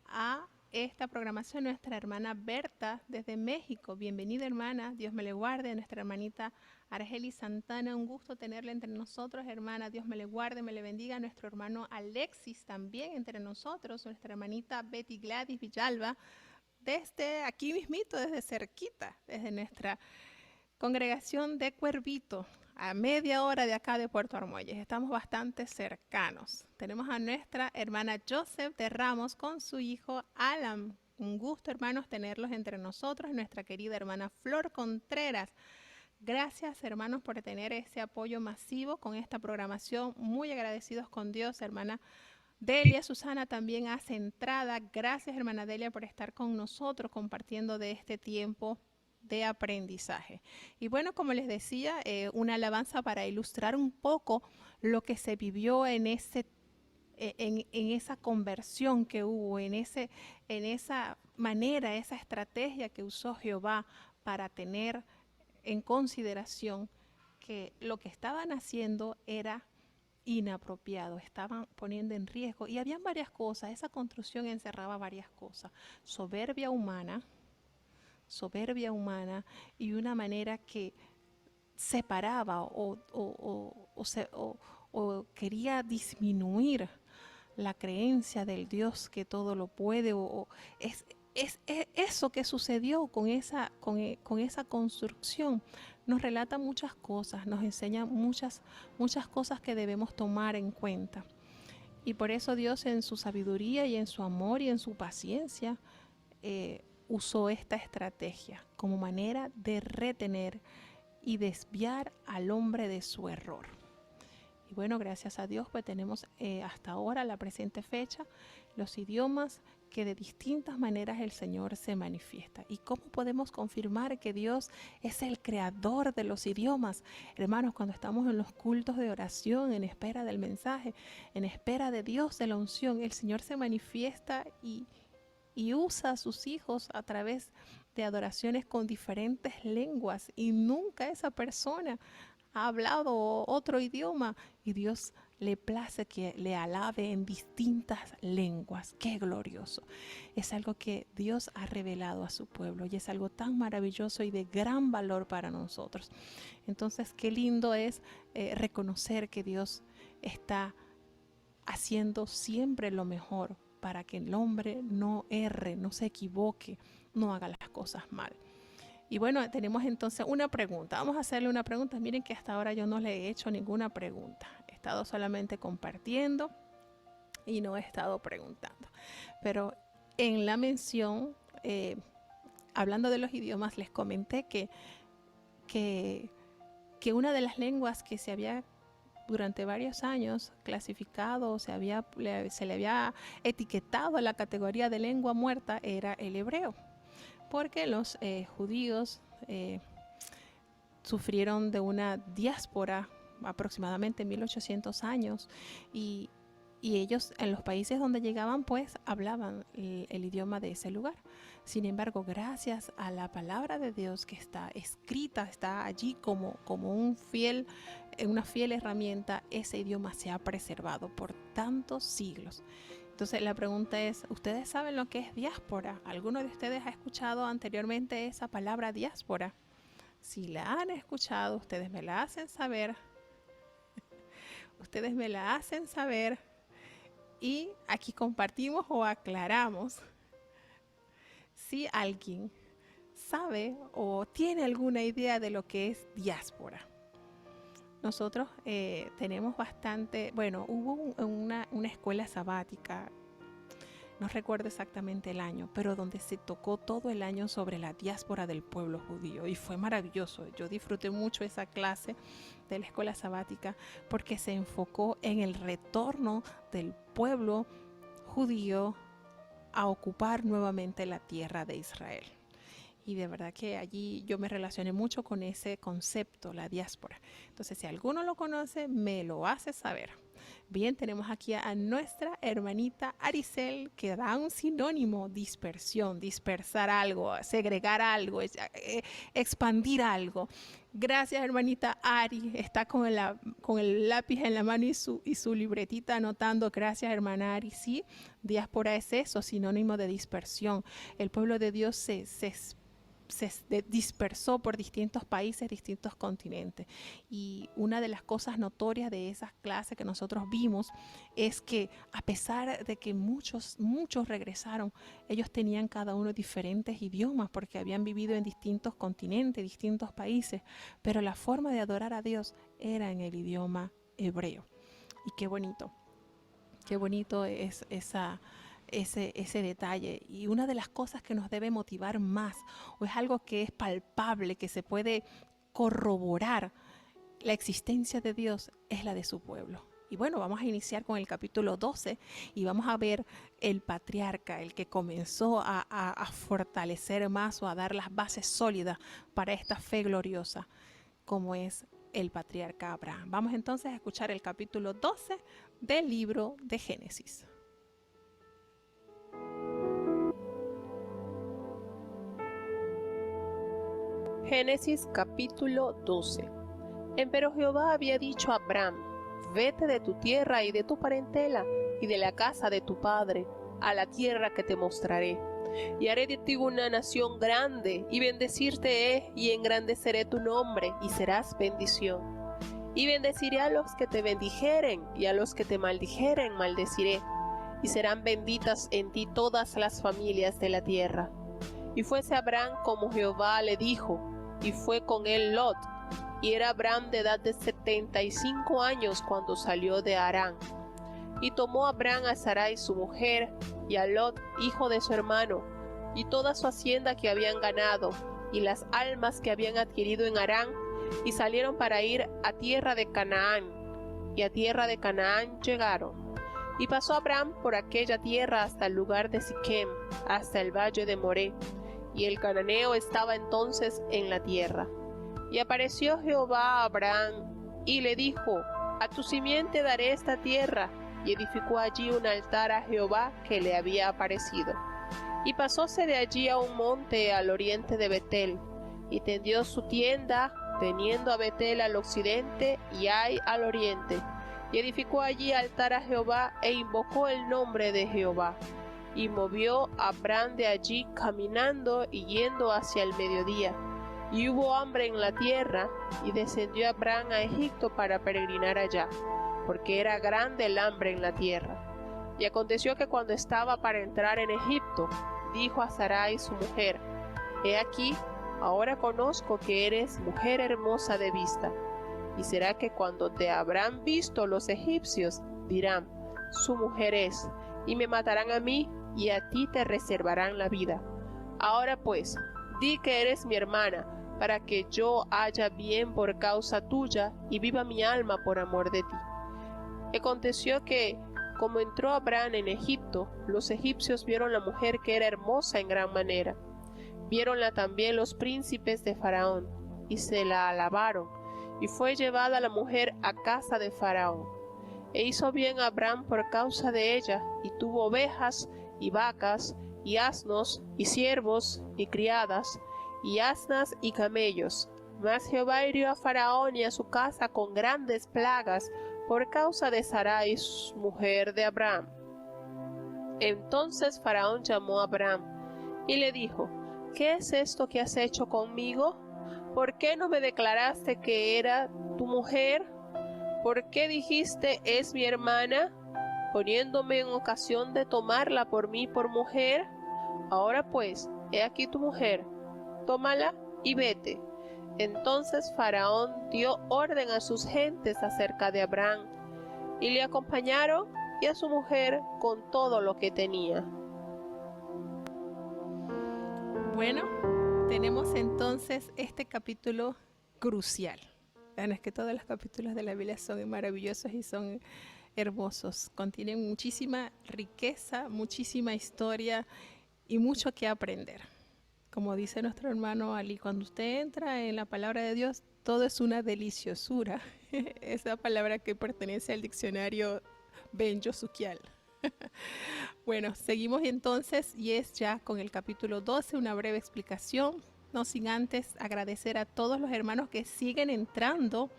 a esta programación. Nuestra hermana Berta desde México. Bienvenida, hermana. Dios me le guarde. Nuestra hermanita Argeli Santana. Un gusto tenerla entre nosotros, hermana. Dios me le guarde, me le bendiga. Nuestro hermano Alexis también entre nosotros. Nuestra hermanita Betty Gladys Villalba. Desde aquí mismito, desde cerquita, desde nuestra congregación de Cuervito, a media hora de acá de Puerto Armuelles. Estamos bastante cercanos. Tenemos a nuestra hermana Joseph de Ramos con su hijo Alan. Un gusto, hermanos, tenerlos entre nosotros. Nuestra querida hermana Flor Contreras. Gracias, hermanos, por tener ese apoyo masivo con esta programación. Muy agradecidos con Dios, hermana Delia Susana también hace entrada. Gracias, hermana Delia, por estar con nosotros compartiendo de este tiempo de aprendizaje. Y bueno, como les decía, una alabanza para ilustrar un poco lo que se vivió en esa conversión que hubo, en esa manera, esa estrategia que usó Jehová para tener en consideración que lo que estaban haciendo era inapropiado, estaban poniendo en riesgo y habían varias cosas. Esa construcción encerraba varias cosas: soberbia humana y una manera que separaba o quería disminuir la creencia del Dios que todo lo puede. Es eso que sucedió con esa construcción. Nos relata muchas cosas, nos enseña muchas cosas que debemos tomar en cuenta. Y por eso Dios, en su sabiduría y en su amor y en su paciencia, usó esta estrategia como manera de retener y desviar al hombre de su error. Y bueno, gracias a Dios, pues tenemos hasta ahora, la presente fecha, los idiomas que de distintas maneras el Señor se manifiesta. ¿Y cómo podemos confirmar que Dios es el creador de los idiomas? Hermanos, cuando estamos en los cultos de oración, en espera del mensaje, en espera de Dios, de la unción, el Señor se manifiesta y usa a sus hijos a través de adoraciones con diferentes lenguas, y nunca esa persona ha hablado otro idioma y Dios le place que le alabe en distintas lenguas. ¡Qué glorioso! Es algo que Dios ha revelado a su pueblo y es algo tan maravilloso y de gran valor para nosotros. Entonces, qué lindo es reconocer que Dios está haciendo siempre lo mejor para que el hombre no erre, no se equivoque, no haga las cosas mal. Y bueno, tenemos entonces una pregunta. Vamos a hacerle una pregunta. Miren que hasta ahora yo no le he hecho ninguna pregunta. He estado solamente compartiendo y no he estado preguntando. Pero en la mención, hablando de los idiomas, les comenté que una de las lenguas que se había durante varios años clasificado, se le había etiquetado a la categoría de lengua muerta, era el hebreo. Porque los judíos sufrieron de una diáspora aproximadamente 1800 años y ellos en los países donde llegaban pues hablaban el idioma de ese lugar. Sin embargo, gracias a la palabra de Dios que está escrita, está allí como una fiel herramienta, ese idioma se ha preservado por tantos siglos. Entonces la pregunta es, ¿ustedes saben lo que es diáspora? ¿Alguno de ustedes ha escuchado anteriormente esa palabra diáspora? Si la han escuchado, ustedes me la hacen saber. Ustedes me la hacen saber y aquí compartimos o aclaramos si alguien sabe o tiene alguna idea de lo que es diáspora. Nosotros tenemos bastante, bueno, hubo una escuela sabática no recuerdo exactamente el año, pero donde se tocó todo el año sobre la diáspora del pueblo judío, y fue maravilloso. Yo disfruté mucho esa clase de la escuela sabática porque se enfocó en el retorno del pueblo judío a ocupar nuevamente la tierra de Israel. Y de verdad que allí yo me relacioné mucho con ese concepto, la diáspora. Entonces, si alguno lo conoce, me lo hace saber. Bien, tenemos aquí a nuestra hermanita Aricel, que da un sinónimo: dispersión, dispersar algo, segregar algo, expandir algo. Gracias, hermanita Ari. Está con el lápiz en la mano y su libretita anotando. Gracias, hermana Ari. Sí, diáspora es eso, sinónimo de dispersión. El pueblo de Dios se dispersó por distintos países, distintos continentes. Y una de las cosas notorias de esas clases que nosotros vimos es que, a pesar de que muchos regresaron, ellos tenían cada uno diferentes idiomas porque habían vivido en distintos continentes, distintos países, pero la forma de adorar a Dios era en el idioma hebreo. Y qué bonito es ese detalle. Y una de las cosas que nos debe motivar más, o es algo que es palpable, que se puede corroborar la existencia de Dios, es la de su pueblo. Y bueno, vamos a iniciar con el capítulo 12 y vamos a ver el patriarca, el que comenzó a fortalecer más o a dar las bases sólidas para esta fe gloriosa, como es el patriarca Abraham. Vamos entonces a escuchar el capítulo 12 del libro de Génesis. Génesis capítulo 12. Empero Jehová había dicho a Abraham: vete de tu tierra y de tu parentela y de la casa de tu padre a la tierra que te mostraré, y haré de ti una nación grande, y bendecirte he, y engrandeceré tu nombre, y serás bendición. Y bendeciré a los que te bendijeren, y a los que te maldijeren maldeciré, y serán benditas en ti todas las familias de la tierra. Y fuese Abraham como Jehová le dijo, y fue con él Lot, y era Abraham de edad de 75 años cuando salió de Harán. Y tomó Abraham a Sarai su mujer, y a Lot, hijo de su hermano, y toda su hacienda que habían ganado, y las almas que habían adquirido en Harán, y salieron para ir a tierra de Canaán, y a tierra de Canaán llegaron. Y pasó Abraham por aquella tierra hasta el lugar de Siquem, hasta el valle de Moré, y el cananeo estaba entonces en la tierra. Y apareció Jehová a Abraham, y le dijo: a tu simiente daré esta tierra, y edificó allí un altar a Jehová que le había aparecido. Y pasóse de allí a un monte al oriente de Betel, y tendió su tienda, teniendo a Betel al occidente y Ai al oriente, y edificó allí altar a Jehová, e invocó el nombre de Jehová. Y movió Abraham de allí caminando y yendo hacia el mediodía. Y hubo hambre en la tierra, y descendió Abraham a Egipto para peregrinar allá, porque era grande el hambre en la tierra. Y aconteció que cuando estaba para entrar en Egipto, dijo a Sarai su mujer: he aquí, ahora conozco que eres mujer hermosa de vista. Y será que cuando te habrán visto los egipcios, dirán: su mujer es, y me matarán a mí, y a ti te reservarán la vida. Ahora pues, di que eres mi hermana, para que yo haya bien por causa tuya, y viva mi alma por amor de ti. Y aconteció que, como entró Abraham en Egipto, los egipcios vieron la mujer que era hermosa en gran manera. Viéronla también los príncipes de Faraón, y se la alabaron, y fue llevada la mujer a casa de Faraón. E hizo bien Abraham por causa de ella, y tuvo ovejas, y vacas, y asnos, y siervos, y criadas, y asnas, y camellos. Mas Jehová hirió a Faraón y a su casa con grandes plagas, por causa de Sarai, mujer de Abraham. Entonces Faraón llamó a Abraham, y le dijo: ¿qué es esto que has hecho conmigo? ¿Por qué no me declaraste que era tu mujer? ¿Por qué dijiste: es mi hermana, poniéndome en ocasión de tomarla por mí por mujer? Ahora pues, he aquí tu mujer, tómala y vete. Entonces Faraón dio orden a sus gentes acerca de Abraham, y le acompañaron y a su mujer con todo lo que tenía. Bueno, tenemos entonces este capítulo crucial. Bueno, es que todos los capítulos de la Biblia son maravillosos y son hermosos. Contienen muchísima riqueza, muchísima historia y mucho que aprender. Como dice nuestro hermano Ali, cuando usted entra en la palabra de Dios, todo es una deliciosura. Esa palabra que pertenece al diccionario Ben-Yosukial. Bueno, seguimos entonces y es ya con el capítulo 12, una breve explicación. No sin antes agradecer a todos los hermanos que siguen entrando.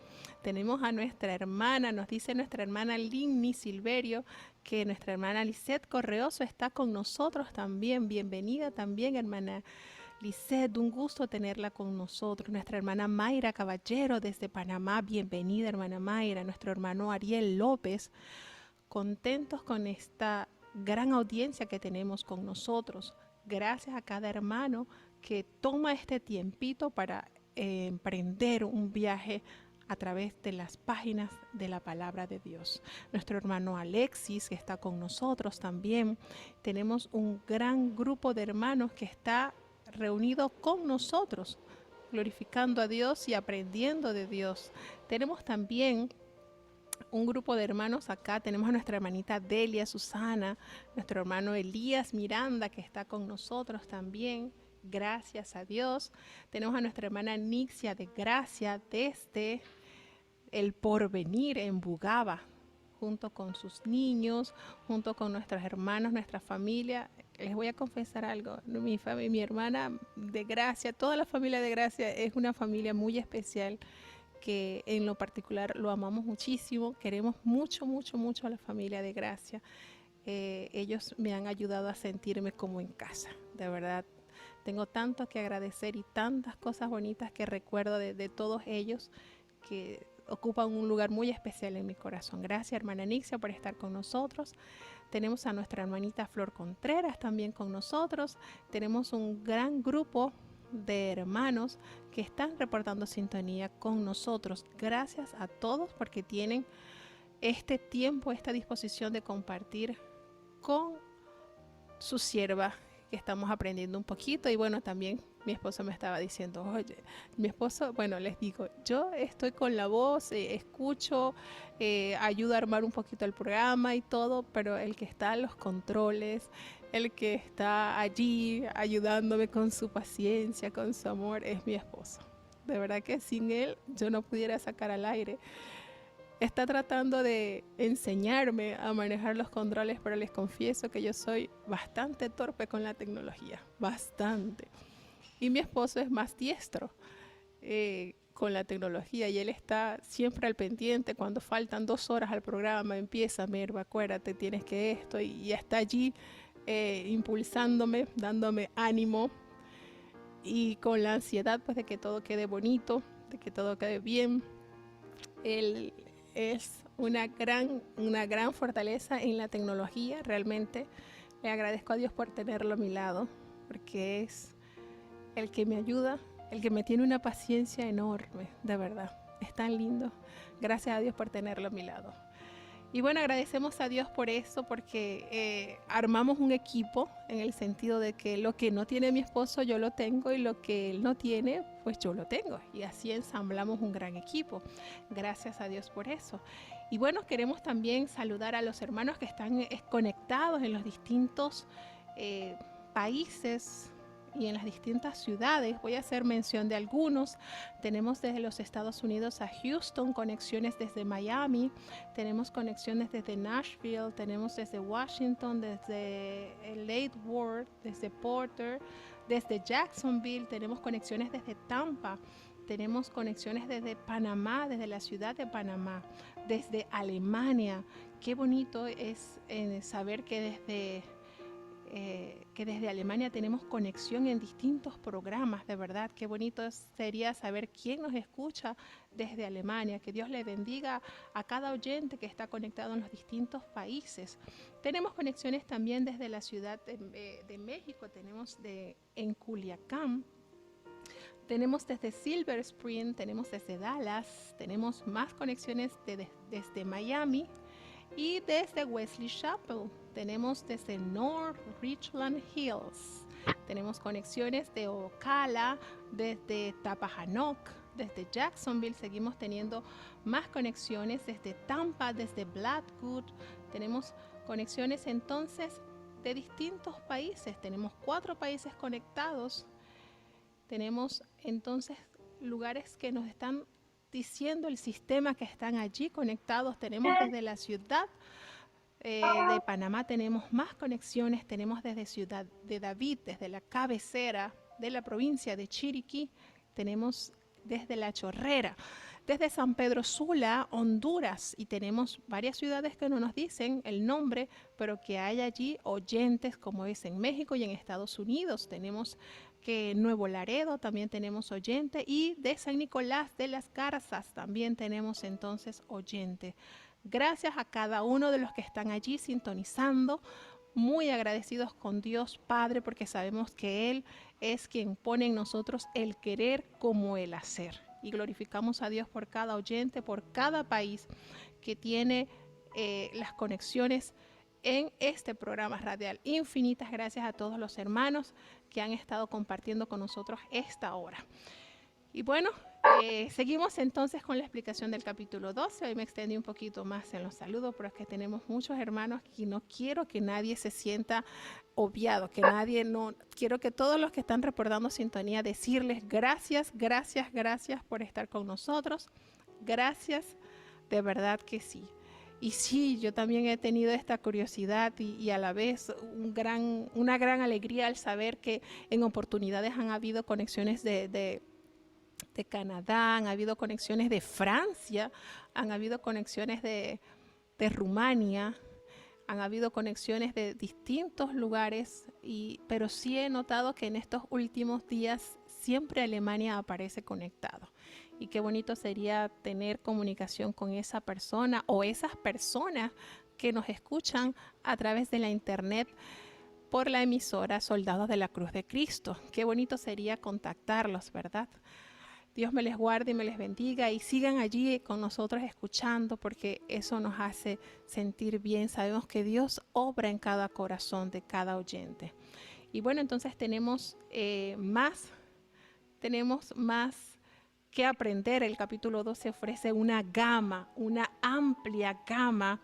Tenemos a nuestra hermana, nos dice nuestra hermana Linny Silverio, que nuestra hermana Lisette Correoso está con nosotros también. Bienvenida también, hermana Lisette, un gusto tenerla con nosotros. Nuestra hermana Mayra Caballero desde Panamá, bienvenida, hermana Mayra. Nuestro hermano Ariel López, contentos con esta gran audiencia que tenemos con nosotros. Gracias a cada hermano que toma este tiempito para emprender un viaje a través de las páginas de la palabra de Dios. Nuestro hermano Alexis, que está con nosotros también. Tenemos un gran grupo de hermanos que está reunido con nosotros, glorificando a Dios y aprendiendo de Dios. Tenemos también un grupo de hermanos acá. Tenemos a nuestra hermanita Delia Susana, nuestro hermano Elías Miranda, que está con nosotros también. Gracias a Dios. Tenemos a nuestra hermana Nixia de Gracia desde El Porvenir en Bugaba, junto con sus niños, junto con nuestros hermanos, nuestra familia. Les voy a confesar algo. Mi hermana de Gracia, toda la familia de Gracia es una familia muy especial que en lo particular lo amamos muchísimo. Queremos mucho, mucho, mucho a la familia de Gracia. Ellos me han ayudado a sentirme como en casa, de verdad. Tengo tanto que agradecer y tantas cosas bonitas que recuerdo de todos ellos que ocupan un lugar muy especial en mi corazón. Gracias, hermana Nixia, por estar con nosotros. Tenemos a nuestra hermanita Flor Contreras también con nosotros. Tenemos un gran grupo de hermanos que están reportando sintonía con nosotros. Gracias a todos porque tienen este tiempo, esta disposición de compartir con su sierva, que estamos aprendiendo un poquito. Y bueno, también mi esposo me estaba diciendo, oye, mi esposo, bueno, les digo, yo estoy con la voz, escucho, ayudo a armar un poquito el programa y todo, pero el que está en los controles, el que está allí ayudándome con su paciencia, con su amor, es mi esposo. De verdad que sin él yo no pudiera sacar al aire. Está tratando de enseñarme a manejar los controles, pero les confieso que yo soy bastante torpe con la tecnología, bastante. Y mi esposo es más diestro con la tecnología y él está siempre al pendiente. Cuando faltan 2 horas al programa, empieza, Merva, acuérdate, tienes que esto, y está allí impulsándome, dándome ánimo y con la ansiedad pues de que todo quede bonito, de que todo quede bien. Él es una gran fortaleza en la tecnología. Realmente le agradezco a Dios por tenerlo a mi lado, porque es el que me ayuda, el que me tiene una paciencia enorme, de verdad. Es tan lindo. Gracias a Dios por tenerlo a mi lado. Y bueno, agradecemos a Dios por eso, porque armamos un equipo en el sentido de que lo que no tiene mi esposo yo lo tengo y lo que él no tiene pues yo lo tengo. Y así ensamblamos un gran equipo. Gracias a Dios por eso. Y bueno, queremos también saludar a los hermanos que están conectados en los distintos países y en las distintas ciudades. Voy a hacer mención de algunos. Tenemos desde los Estados Unidos a Houston, conexiones desde Miami, tenemos conexiones desde Nashville, tenemos desde Washington, desde Lake Worth, desde Porter, desde Jacksonville, tenemos conexiones desde Tampa, tenemos conexiones desde Panamá, desde la ciudad de Panamá, desde Alemania. Qué bonito es saber que desde Alemania tenemos conexión en distintos programas, de verdad. Qué bonito sería saber quién nos escucha desde Alemania. Que Dios le bendiga a cada oyente que está conectado en los distintos países. Tenemos conexiones también desde la ciudad de México, tenemos en Culiacán, tenemos desde Silver Spring, tenemos desde Dallas, tenemos más conexiones desde Miami y desde Wesley Chapel. Tenemos desde North Richland Hills. Tenemos conexiones de Ocala, desde Tappahannock, desde Jacksonville. Seguimos teniendo más conexiones desde Tampa, desde Blackwood. Tenemos conexiones entonces de distintos países. Tenemos 4 países conectados. Tenemos entonces lugares que nos están diciendo el sistema que están allí conectados. Tenemos desde la ciudad de Panamá, tenemos más conexiones. Tenemos desde Ciudad de David, desde la cabecera de la provincia de Chiriquí. Tenemos desde La Chorrera, desde San Pedro Sula, Honduras, y tenemos varias ciudades que no nos dicen el nombre, pero que hay allí oyentes, como es en México y en Estados Unidos. Tenemos que Nuevo Laredo también tenemos oyente, y de San Nicolás de las Garzas también tenemos entonces oyente. Gracias a cada uno de los que están allí sintonizando, muy agradecidos con Dios Padre, porque sabemos que Él es quien pone en nosotros el querer como el hacer. Y glorificamos a Dios por cada oyente, por cada país que tiene las conexiones en este programa radial. Infinitas gracias a todos los hermanos que han estado compartiendo con nosotros esta hora. Y bueno, seguimos entonces con la explicación del capítulo 12. Hoy me extendí un poquito más en los saludos, pero es que tenemos muchos hermanos y no quiero que nadie se sienta obviado, que nadie no. Quiero que todos los que están reportando sintonía, decirles gracias, gracias, gracias por estar con nosotros. Gracias, de verdad que sí. Y sí, yo también he tenido esta curiosidad y a la vez una gran alegría al saber que en oportunidades han habido conexiones de Canadá, han habido conexiones de Francia, han habido conexiones de Rumania, han habido conexiones de distintos lugares, pero sí he notado que en estos últimos días siempre Alemania aparece conectado. Y qué bonito sería tener comunicación con esa persona o esas personas que nos escuchan a través de la internet por la emisora Soldados de la Cruz de Cristo. Qué bonito sería contactarlos, ¿verdad? Dios me les guarde y me les bendiga y sigan allí con nosotros escuchando, porque eso nos hace sentir bien. Sabemos que Dios obra en cada corazón de cada oyente. Y bueno, entonces tenemos más que aprender. El capítulo 12 ofrece una amplia gama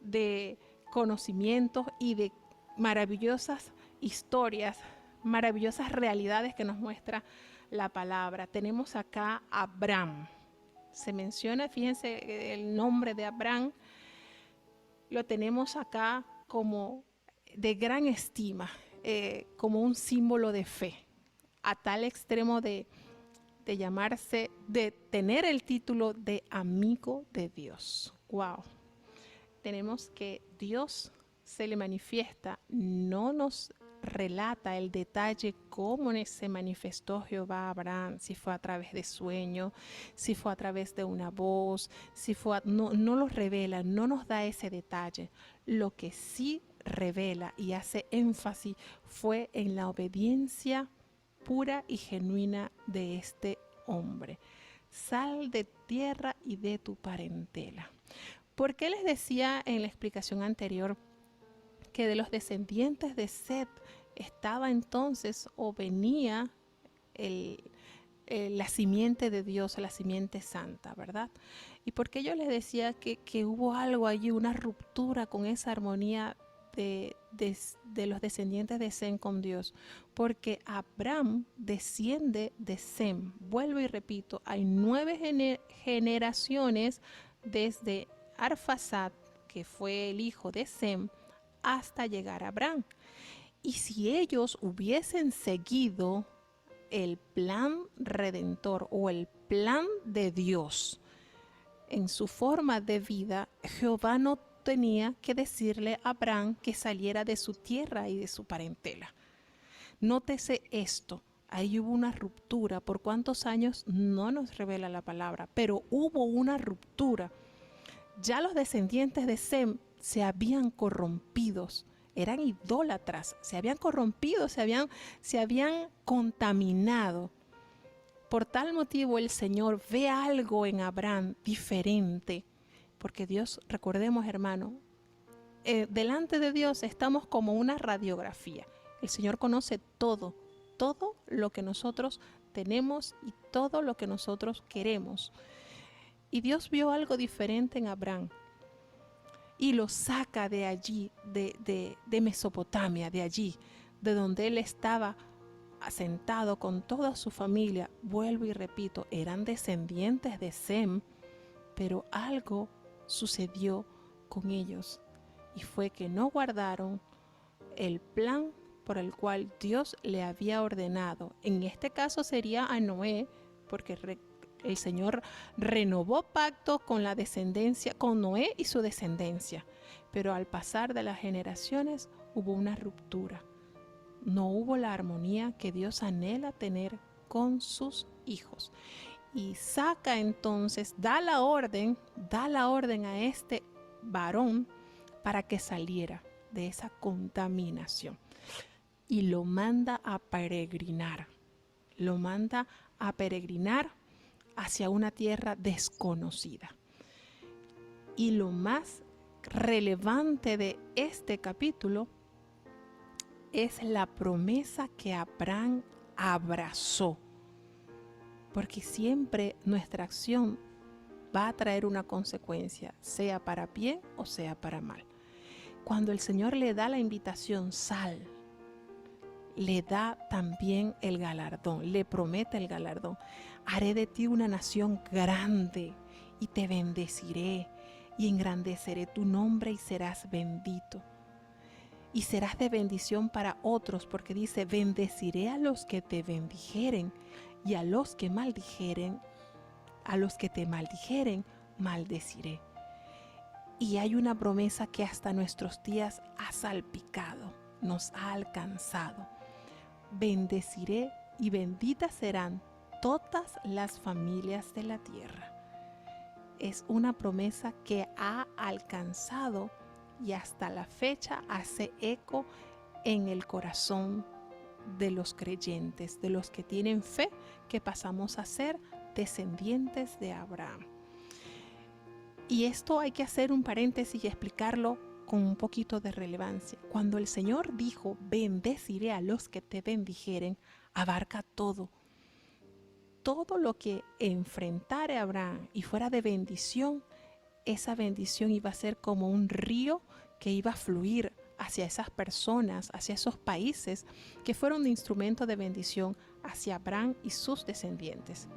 de conocimientos y de maravillosas historias, maravillosas realidades que nos muestra la palabra. Tenemos acá a Abraham. Se menciona, fíjense, el nombre de Abraham lo tenemos acá como de gran estima, como un símbolo de fe, a tal extremo de tener el título de amigo de Dios. Wow. Tenemos que Dios se le manifiesta, no nos relata el detalle cómo se manifestó Jehová a Abraham, si fue a través de sueño, si fue a través de una voz, no lo revela, no nos da ese detalle. Lo que sí revela y hace énfasis fue en la obediencia pura y genuina de este hombre. Sal de tierra y de tu parentela. ¿Por qué les decía en la explicación anterior que de los descendientes de Set estaba entonces o venía la simiente de Dios, la simiente santa, ¿verdad? Y por qué yo les decía que hubo algo allí, una ruptura con esa armonía de los descendientes de Sem con Dios, porque Abraham desciende de Sem. Vuelvo y repito, hay 9 generaciones desde Arfaxad, que fue el hijo de Sem, hasta llegar a Abraham. Y si ellos hubiesen seguido el plan redentor o el plan de Dios en su forma de vida, Jehová no tenía que decirle a Abraham que saliera de su tierra y de su parentela. Nótese esto, ahí hubo una ruptura. ¿Por cuántos años? No nos revela la palabra, pero hubo una ruptura. Ya los descendientes de Sem se habían corrompido, eran idólatras, se habían corrompido, se habían contaminado. Por tal motivo el Señor ve algo en Abraham diferente, porque Dios, recordemos hermano, delante de Dios estamos como una radiografía. El Señor conoce todo, todo lo que nosotros tenemos y todo lo que nosotros queremos. Y Dios vio algo diferente en Abraham y lo saca de allí, de Mesopotamia, de allí, de donde él estaba asentado con toda su familia. Vuelvo y repito, eran descendientes de Sem, pero algo sucedió con ellos y fue que no guardaron el plan por el cual Dios le había ordenado. En este caso sería a Noé, porque el Señor renovó pacto con la descendencia, con Noé y su descendencia, pero al pasar de las generaciones hubo una ruptura. No hubo la armonía que Dios anhela tener con sus hijos. Y saca entonces, da la orden a este varón para que saliera de esa contaminación. Y lo manda a peregrinar. Lo manda a peregrinar hacia una tierra desconocida. Y lo más relevante de este capítulo es la promesa que Abraham abrazó. Porque siempre nuestra acción va a traer una consecuencia, sea para bien o sea para mal. Cuando el Señor le da la invitación, sal, le da también el galardón, le promete el galardón. Haré de ti una nación grande y te bendeciré y engrandeceré tu nombre y serás bendito. Y serás de bendición para otros, porque dice, bendeciré a los que te bendijeren y a los que maldijeren, a los que te maldijeren, maldeciré. Y hay una promesa que hasta nuestros días ha salpicado, nos ha alcanzado. Bendeciré y benditas serán todas las familias de la tierra. Es una promesa que ha alcanzado y hasta la fecha hace eco en el corazón de los creyentes, de los que tienen fe, que pasamos a ser descendientes de Abraham. Y esto hay que hacer un paréntesis y explicarlo con un poquito de relevancia. Cuando el Señor dijo, bendeciré a los que te bendijeren, abarca todo. Todo lo que enfrentare a Abraham y fuera de bendición, esa bendición iba a ser como un río que iba a fluir hacia esas personas, hacia esos países que fueron de instrumento de bendición hacia Abraham y sus descendientes.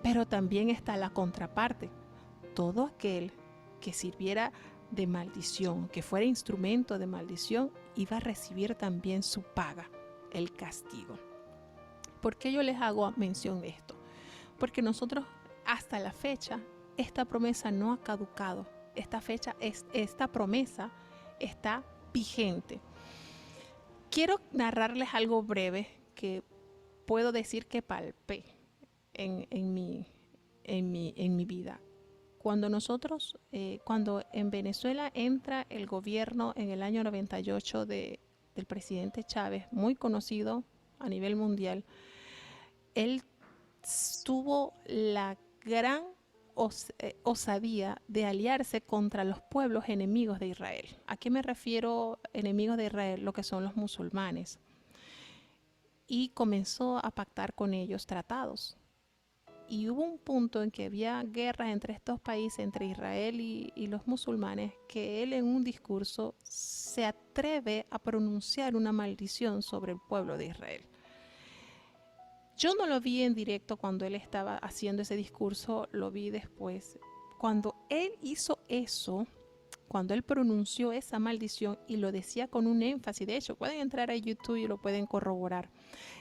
Pero también está la contraparte. Todo aquel que sirviera de maldición, que fuera instrumento de maldición, iba a recibir también su paga, el castigo. ¿Por qué yo les hago mención de esto? Porque nosotros hasta la fecha, esta promesa no ha caducado. Esta promesa está vigente. Quiero narrarles algo breve que puedo decir que palpé en mi vida. Cuando en Venezuela entra el gobierno en el año 98 del presidente Chávez, muy conocido a nivel mundial, él tuvo la gran osadía de aliarse contra los pueblos enemigos de Israel. ¿A qué me refiero enemigos de Israel? Lo que son los musulmanes. Y comenzó a pactar con ellos tratados. Y hubo un punto en que había guerras entre estos países, entre Israel y los musulmanes, que él en un discurso se atreve a pronunciar una maldición sobre el pueblo de Israel. Yo no lo vi en directo cuando él estaba haciendo ese discurso, lo vi después. Cuando él hizo eso, cuando él pronunció esa maldición y lo decía con un énfasis, de hecho pueden entrar a YouTube y lo pueden corroborar.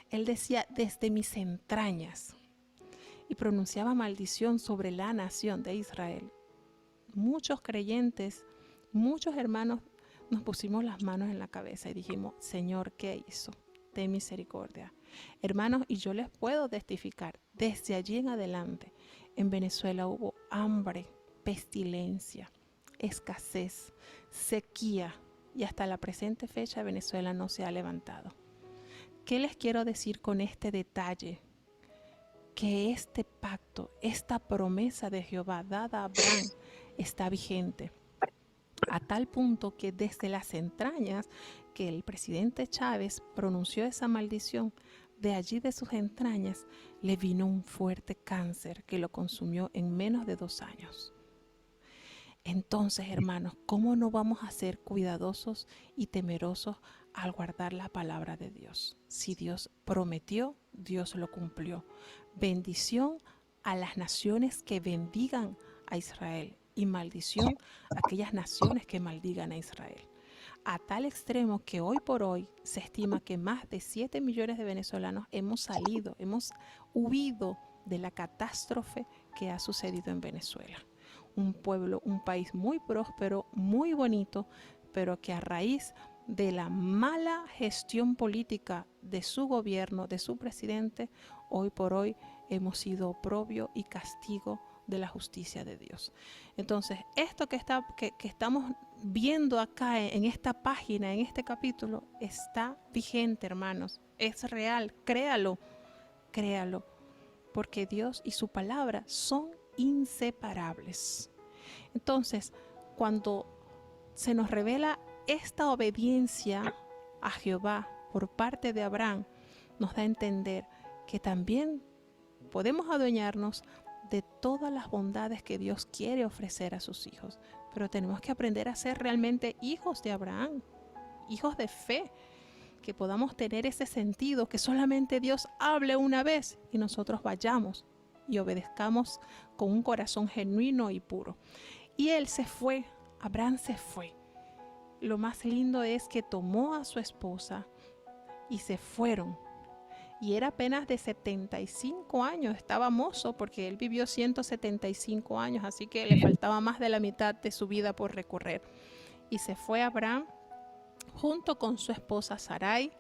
Él decía, desde mis entrañas, y pronunciaba maldición sobre la nación de Israel. Muchos creyentes, muchos hermanos nos pusimos las manos en la cabeza y dijimos, Señor, ¿qué hizo? Ten misericordia. Hermanos, y yo les puedo testificar, desde allí en adelante, en Venezuela hubo hambre, pestilencia, escasez, sequía, y hasta la presente fecha Venezuela no se ha levantado. ¿Qué les quiero decir con este detalle? Que este pacto, esta promesa de Jehová dada a Abraham está vigente. a tal punto que desde las entrañas que el presidente Chávez pronunció esa maldición, de allí de sus entrañas le vino un fuerte cáncer que lo consumió en menos de 2 años. Entonces, hermanos, ¿cómo no vamos a ser cuidadosos y temerosos al guardar la palabra de Dios? Si Dios prometió, Dios lo cumplió. Bendición a las naciones que bendigan a Israel y maldición a aquellas naciones que maldigan a Israel. A tal extremo que hoy por hoy se estima que más de 7 millones de venezolanos hemos huido de la catástrofe que ha sucedido en Venezuela. Un pueblo, un país muy próspero, muy bonito, pero que a raíz de la mala gestión política de su gobierno, de su presidente, hoy por hoy hemos sido oprobio y castigo de la justicia de Dios. Entonces, esto que estamos viendo acá en esta página, en este capítulo, está vigente, hermanos. Es real, créalo, porque Dios y su palabra son inseparables. Entonces, cuando se nos revela esta obediencia a Jehová por parte de Abraham, nos da a entender que también podemos adueñarnos de todas las bondades que Dios quiere ofrecer a sus hijos, pero tenemos que aprender a ser realmente hijos de Abraham, hijos de fe, que podamos tener ese sentido, que solamente Dios hable una vez y nosotros vayamos y obedezcamos con un corazón genuino y puro. Y él se fue, Abraham se fue. Lo más lindo es que tomó a su esposa y se fueron. Y era apenas de 75 años, estaba mozo porque él vivió 175 años, así que le faltaba más de la mitad de su vida por recorrer. Y se fue Abraham junto con su esposa Sarai,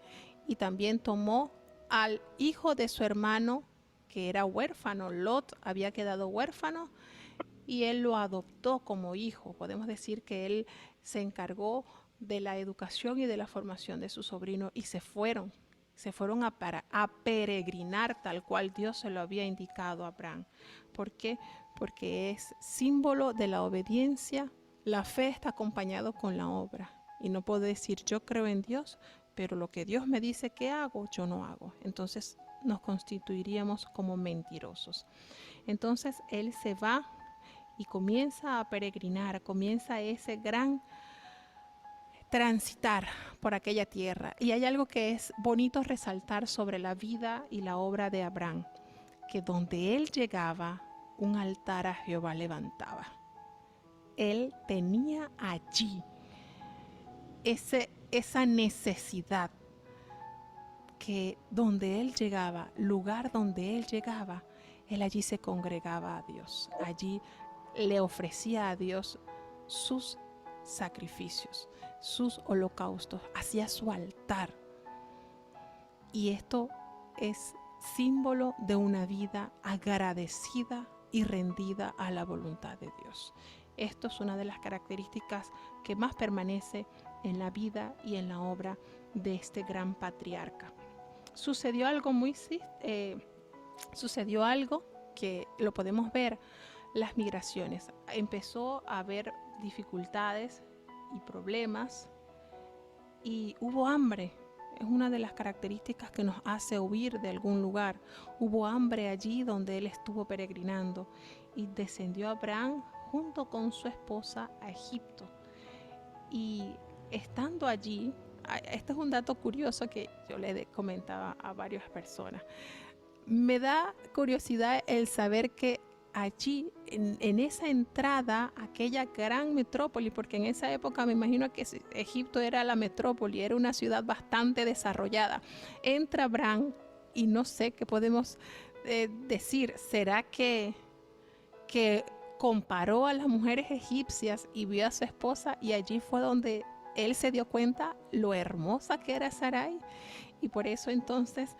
y también tomó al hijo de su hermano que era huérfano. Lot había quedado huérfano y él lo adoptó como hijo. Podemos decir que él se encargó de la educación y de la formación de su sobrino, y se fueron a peregrinar tal cual Dios se lo había indicado a Abraham. ¿Por qué? Porque es símbolo de la obediencia. La fe está acompañado con la obra. Y no puedo decir yo creo en Dios, pero lo que Dios me dice que hago, yo no hago. Entonces nos constituiríamos como mentirosos. Entonces él se va y comienza a peregrinar, comienza ese gran transitar por aquella tierra. Y hay algo que es bonito resaltar sobre la vida y la obra de Abraham, que donde él llegaba, un altar a Jehová levantaba. Él tenía allí esa necesidad, que donde él llegaba, lugar donde él llegaba, él allí se congregaba a Dios. Allí le ofrecía a Dios sus sacrificios, sus holocaustos, hacía su altar. Y esto es símbolo de una vida agradecida y rendida a la voluntad de Dios. Esto es una de las características que más permanece en la vida y en la obra de este gran patriarca. Sucedió algo que lo podemos ver: las migraciones. Empezó a haber dificultades y problemas y hubo hambre. Es una de las características que nos hace huir de algún lugar. Hubo hambre allí donde él estuvo peregrinando, y descendió Abraham junto con su esposa a Egipto. Y estando allí, este es un dato curioso que yo le comentaba a varias personas. Me da curiosidad el saber que allí, en esa entrada, aquella gran metrópoli, porque en esa época me imagino que Egipto era la metrópoli, era una ciudad bastante desarrollada. Entra Abraham y no sé qué podemos decir. ¿Será que comparó a las mujeres egipcias y vio a su esposa, y allí fue donde él se dio cuenta lo hermosa que era Sarai? Y por eso entonces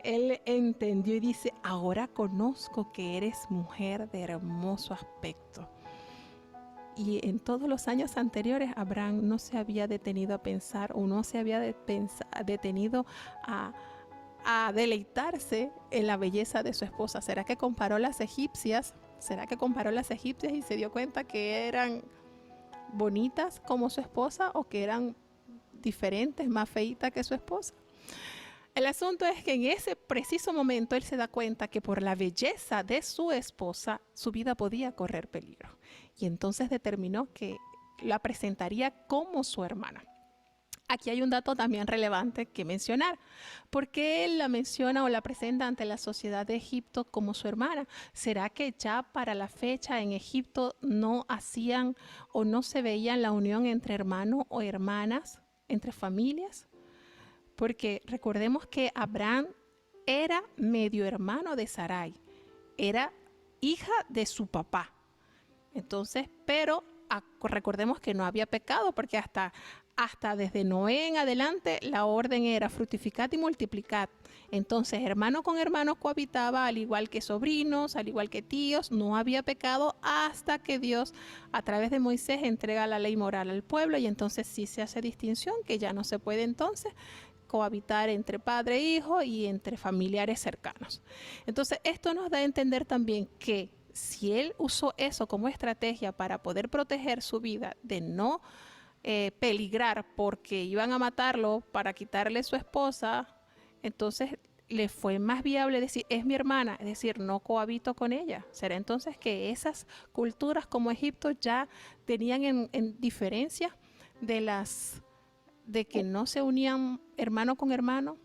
él entendió y dice: ahora conozco que eres mujer de hermoso aspecto. Y en todos los años anteriores, Abraham no se había detenido a pensar, o no se había detenido a deleitarse en la belleza de su esposa. ¿Será que comparó las egipcias? ¿Será que comparó las egipcias y se dio cuenta que eran bonitas como su esposa o que eran diferentes, más feitas que su esposa. El asunto es que en ese preciso momento él se da cuenta que por la belleza de su esposa su vida podía correr peligro. Y entonces determinó que la presentaría como su hermana. Aquí hay un dato también relevante que mencionar. ¿Por qué él la menciona o la presenta ante la sociedad de Egipto como su hermana? ¿Será que ya para la fecha en Egipto no hacían o no se veían la unión entre hermanos o hermanas, entre familias? Porque recordemos que Abraham era medio hermano de Sarai, era hija de su papá. Entonces, pero recordemos que no había pecado porque hasta desde Noé en adelante la orden era fructificad y multiplicad. Entonces, hermano con hermano cohabitaba, al igual que sobrinos, al igual que tíos, no había pecado hasta que Dios a través de Moisés entrega la ley moral al pueblo y entonces sí se hace distinción que ya no se puede entonces cohabitar entre padre e hijo y entre familiares cercanos. Entonces, esto nos da a entender también que si él usó eso como estrategia para poder proteger su vida de no peligrar porque iban a matarlo para quitarle su esposa, entonces le fue más viable decir, es mi hermana, es decir, no cohabito con ella. Será entonces que esas culturas como Egipto ya tenían en diferencia de que no se unían hermano con hermano,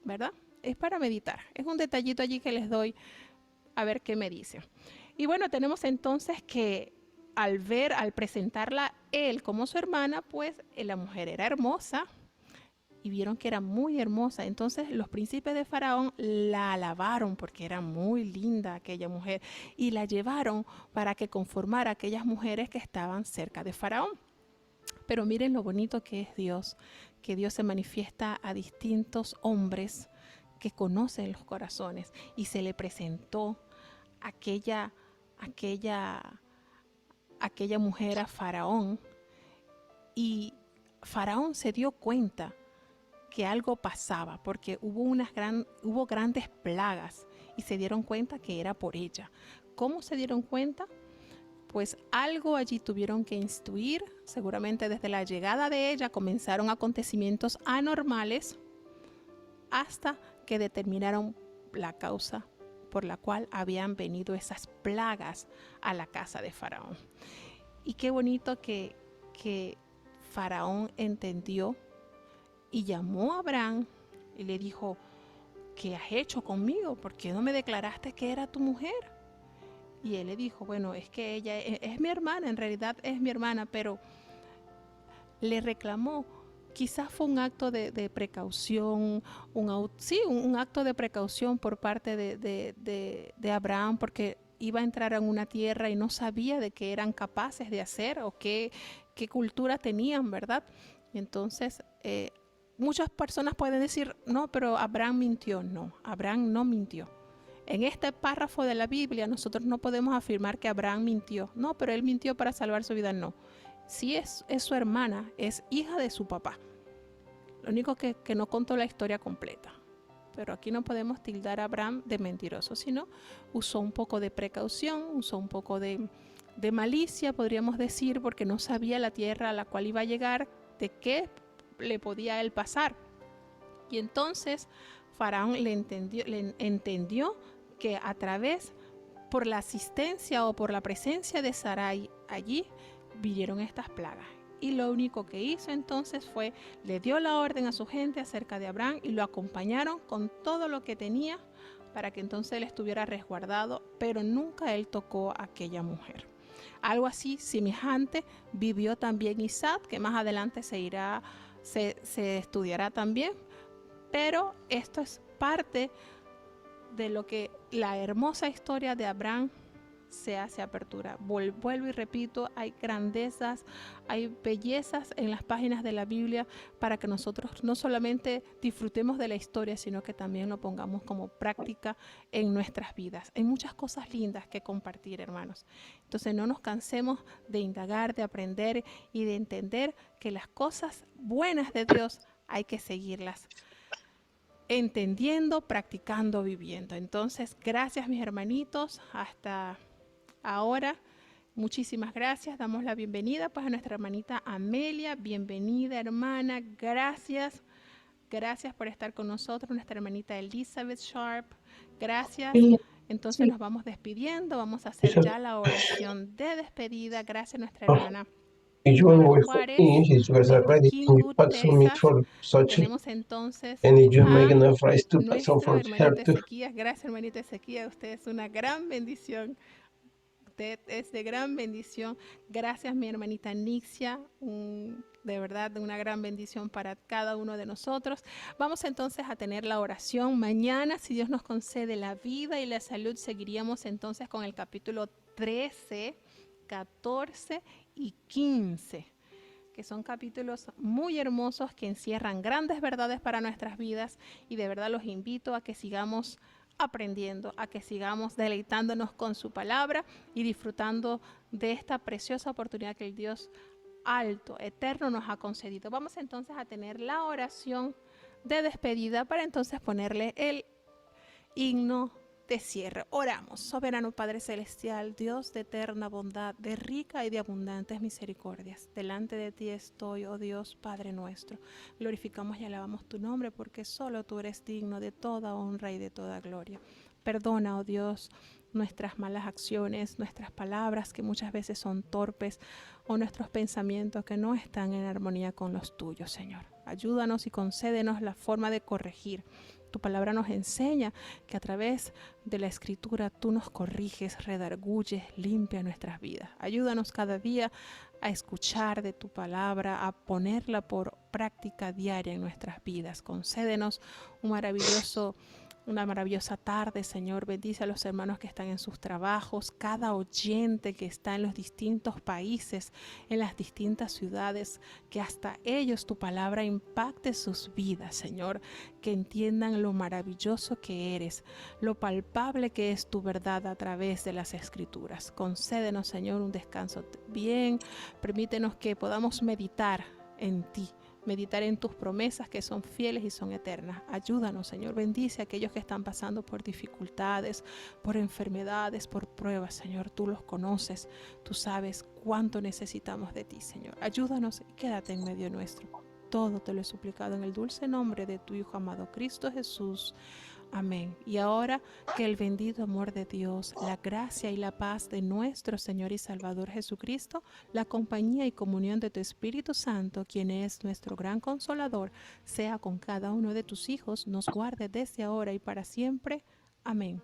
¿verdad? Es para meditar. Es un detallito allí que les doy a ver qué me dice. Y bueno, tenemos entonces que al presentarla él como su hermana, pues la mujer era hermosa y vieron que era muy hermosa. Entonces los príncipes de Faraón la alabaron porque era muy linda aquella mujer y la llevaron para que conformara a aquellas mujeres que estaban cerca de Faraón. Pero miren lo bonito que es Dios, que Dios se manifiesta a distintos hombres que conocen los corazones y se le presentó aquella mujer a Faraón y Faraón se dio cuenta que algo pasaba porque hubo grandes plagas y se dieron cuenta que era por ella. ¿Cómo se dieron cuenta? Pues algo allí tuvieron que instruir, seguramente desde la llegada de ella comenzaron acontecimientos anormales hasta que determinaron la causa por la cual habían venido esas plagas a la casa de Faraón. Y qué bonito que Faraón entendió y llamó a Abraham y le dijo, ¿qué has hecho conmigo? ¿Por qué no me declaraste que era tu mujer? Y él le dijo, bueno, es que ella es mi hermana, en realidad es mi hermana, pero le reclamó. Quizás fue un acto de precaución, un acto de precaución por parte de Abraham, porque iba a entrar en una tierra y no sabía de qué eran capaces de hacer o qué cultura tenían, ¿verdad? Y entonces, muchas personas pueden decir, no, pero Abraham mintió. No, Abraham no mintió. En este párrafo de la Biblia nosotros no podemos afirmar que Abraham mintió. No, pero él mintió para salvar su vida. No. Sí es su hermana, es hija de su papá. Lo único que no contó la historia completa. Pero aquí no podemos tildar a Abraham de mentiroso, sino usó un poco de precaución, usó un poco de malicia, podríamos decir, porque no sabía la tierra a la cual iba a llegar, de qué le podía a él pasar. Y entonces Faraón le entendió que a través, por la asistencia o por la presencia de Sarai allí, vinieron estas plagas. Y lo único que hizo entonces fue, le dio la orden a su gente acerca de Abraham y lo acompañaron con todo lo que tenía para que entonces él estuviera resguardado, pero nunca él tocó a aquella mujer. Algo así semejante vivió también Isaac, que más adelante se estudiará también, pero esto es parte de lo que la hermosa historia de Abraham se hace apertura. Vuelvo y repito, hay grandezas, hay bellezas en las páginas de la Biblia para que nosotros no solamente disfrutemos de la historia, sino que también lo pongamos como práctica en nuestras vidas. Hay muchas cosas lindas que compartir, hermanos. Entonces no nos cansemos de indagar, de aprender y de entender que las cosas buenas de Dios hay que seguirlas entendiendo, practicando, viviendo. Entonces, gracias mis hermanitos, hasta ahora Muchísimas gracias. Damos la bienvenida pues a nuestra hermanita Amelia. Bienvenida, hermana. Gracias. Gracias por estar con nosotros, nuestra hermanita Elizabeth Sharp. Gracias. Entonces nos vamos despidiendo. Vamos a hacer ya la oración de despedida. Gracias a nuestra hermana Mara Juárez, desde Kingwood, Texas. Tenemos entonces a nuestra hermanita Ezequías. Gracias, hermanita Ezequías. Usted es una gran bendición. Usted es de gran bendición. Gracias, mi hermanita Nixia. De verdad, una gran bendición para cada uno de nosotros. Vamos entonces a tener la oración. Mañana, si Dios nos concede la vida y la salud, seguiríamos entonces con el capítulo 13, 14 y 15, que son capítulos muy hermosos que encierran grandes verdades para nuestras vidas, y de verdad los invito a que sigamos aprendiendo, a que sigamos deleitándonos con su palabra y disfrutando de esta preciosa oportunidad que el Dios alto, eterno nos ha concedido. Vamos entonces a tener la oración de despedida para entonces ponerle el himno de cierre. Oramos. Soberano Padre Celestial, Dios de eterna bondad, de rica y de abundantes misericordias, delante de ti estoy, oh Dios, Padre nuestro. Glorificamos y alabamos tu nombre porque solo tú eres digno de toda honra y de toda gloria. Perdona, oh Dios, nuestras malas acciones, nuestras palabras que muchas veces son torpes, o nuestros pensamientos que no están en armonía con los tuyos, Señor. Ayúdanos y concédenos la forma de corregir. Tu palabra nos enseña que a través de la Escritura tú nos corriges, redarguyes, limpia nuestras vidas. Ayúdanos cada día a escuchar de tu palabra, a ponerla por práctica diaria en nuestras vidas. Concédenos una maravillosa tarde, Señor. Bendice a los hermanos que están en sus trabajos, cada oyente que está en los distintos países, en las distintas ciudades, que hasta ellos tu palabra impacte sus vidas, Señor, que entiendan lo maravilloso que eres, lo palpable que es tu verdad a través de las Escrituras. Concédenos, Señor, un descanso bien, permítenos que podamos meditar en ti, meditar en tus promesas que son fieles y son eternas. Ayúdanos, Señor. Bendice a aquellos que están pasando por dificultades, por enfermedades, por pruebas, Señor. Tú los conoces. Tú sabes cuánto necesitamos de ti, Señor. Ayúdanos y quédate en medio nuestro. Todo te lo he suplicado en el dulce nombre de tu Hijo amado Cristo Jesús. Amén. Y ahora que el bendito amor de Dios, la gracia y la paz de nuestro Señor y Salvador Jesucristo, la compañía y comunión de tu Espíritu Santo, quien es nuestro gran consolador, sea con cada uno de tus hijos, nos guarde desde ahora y para siempre. Amén.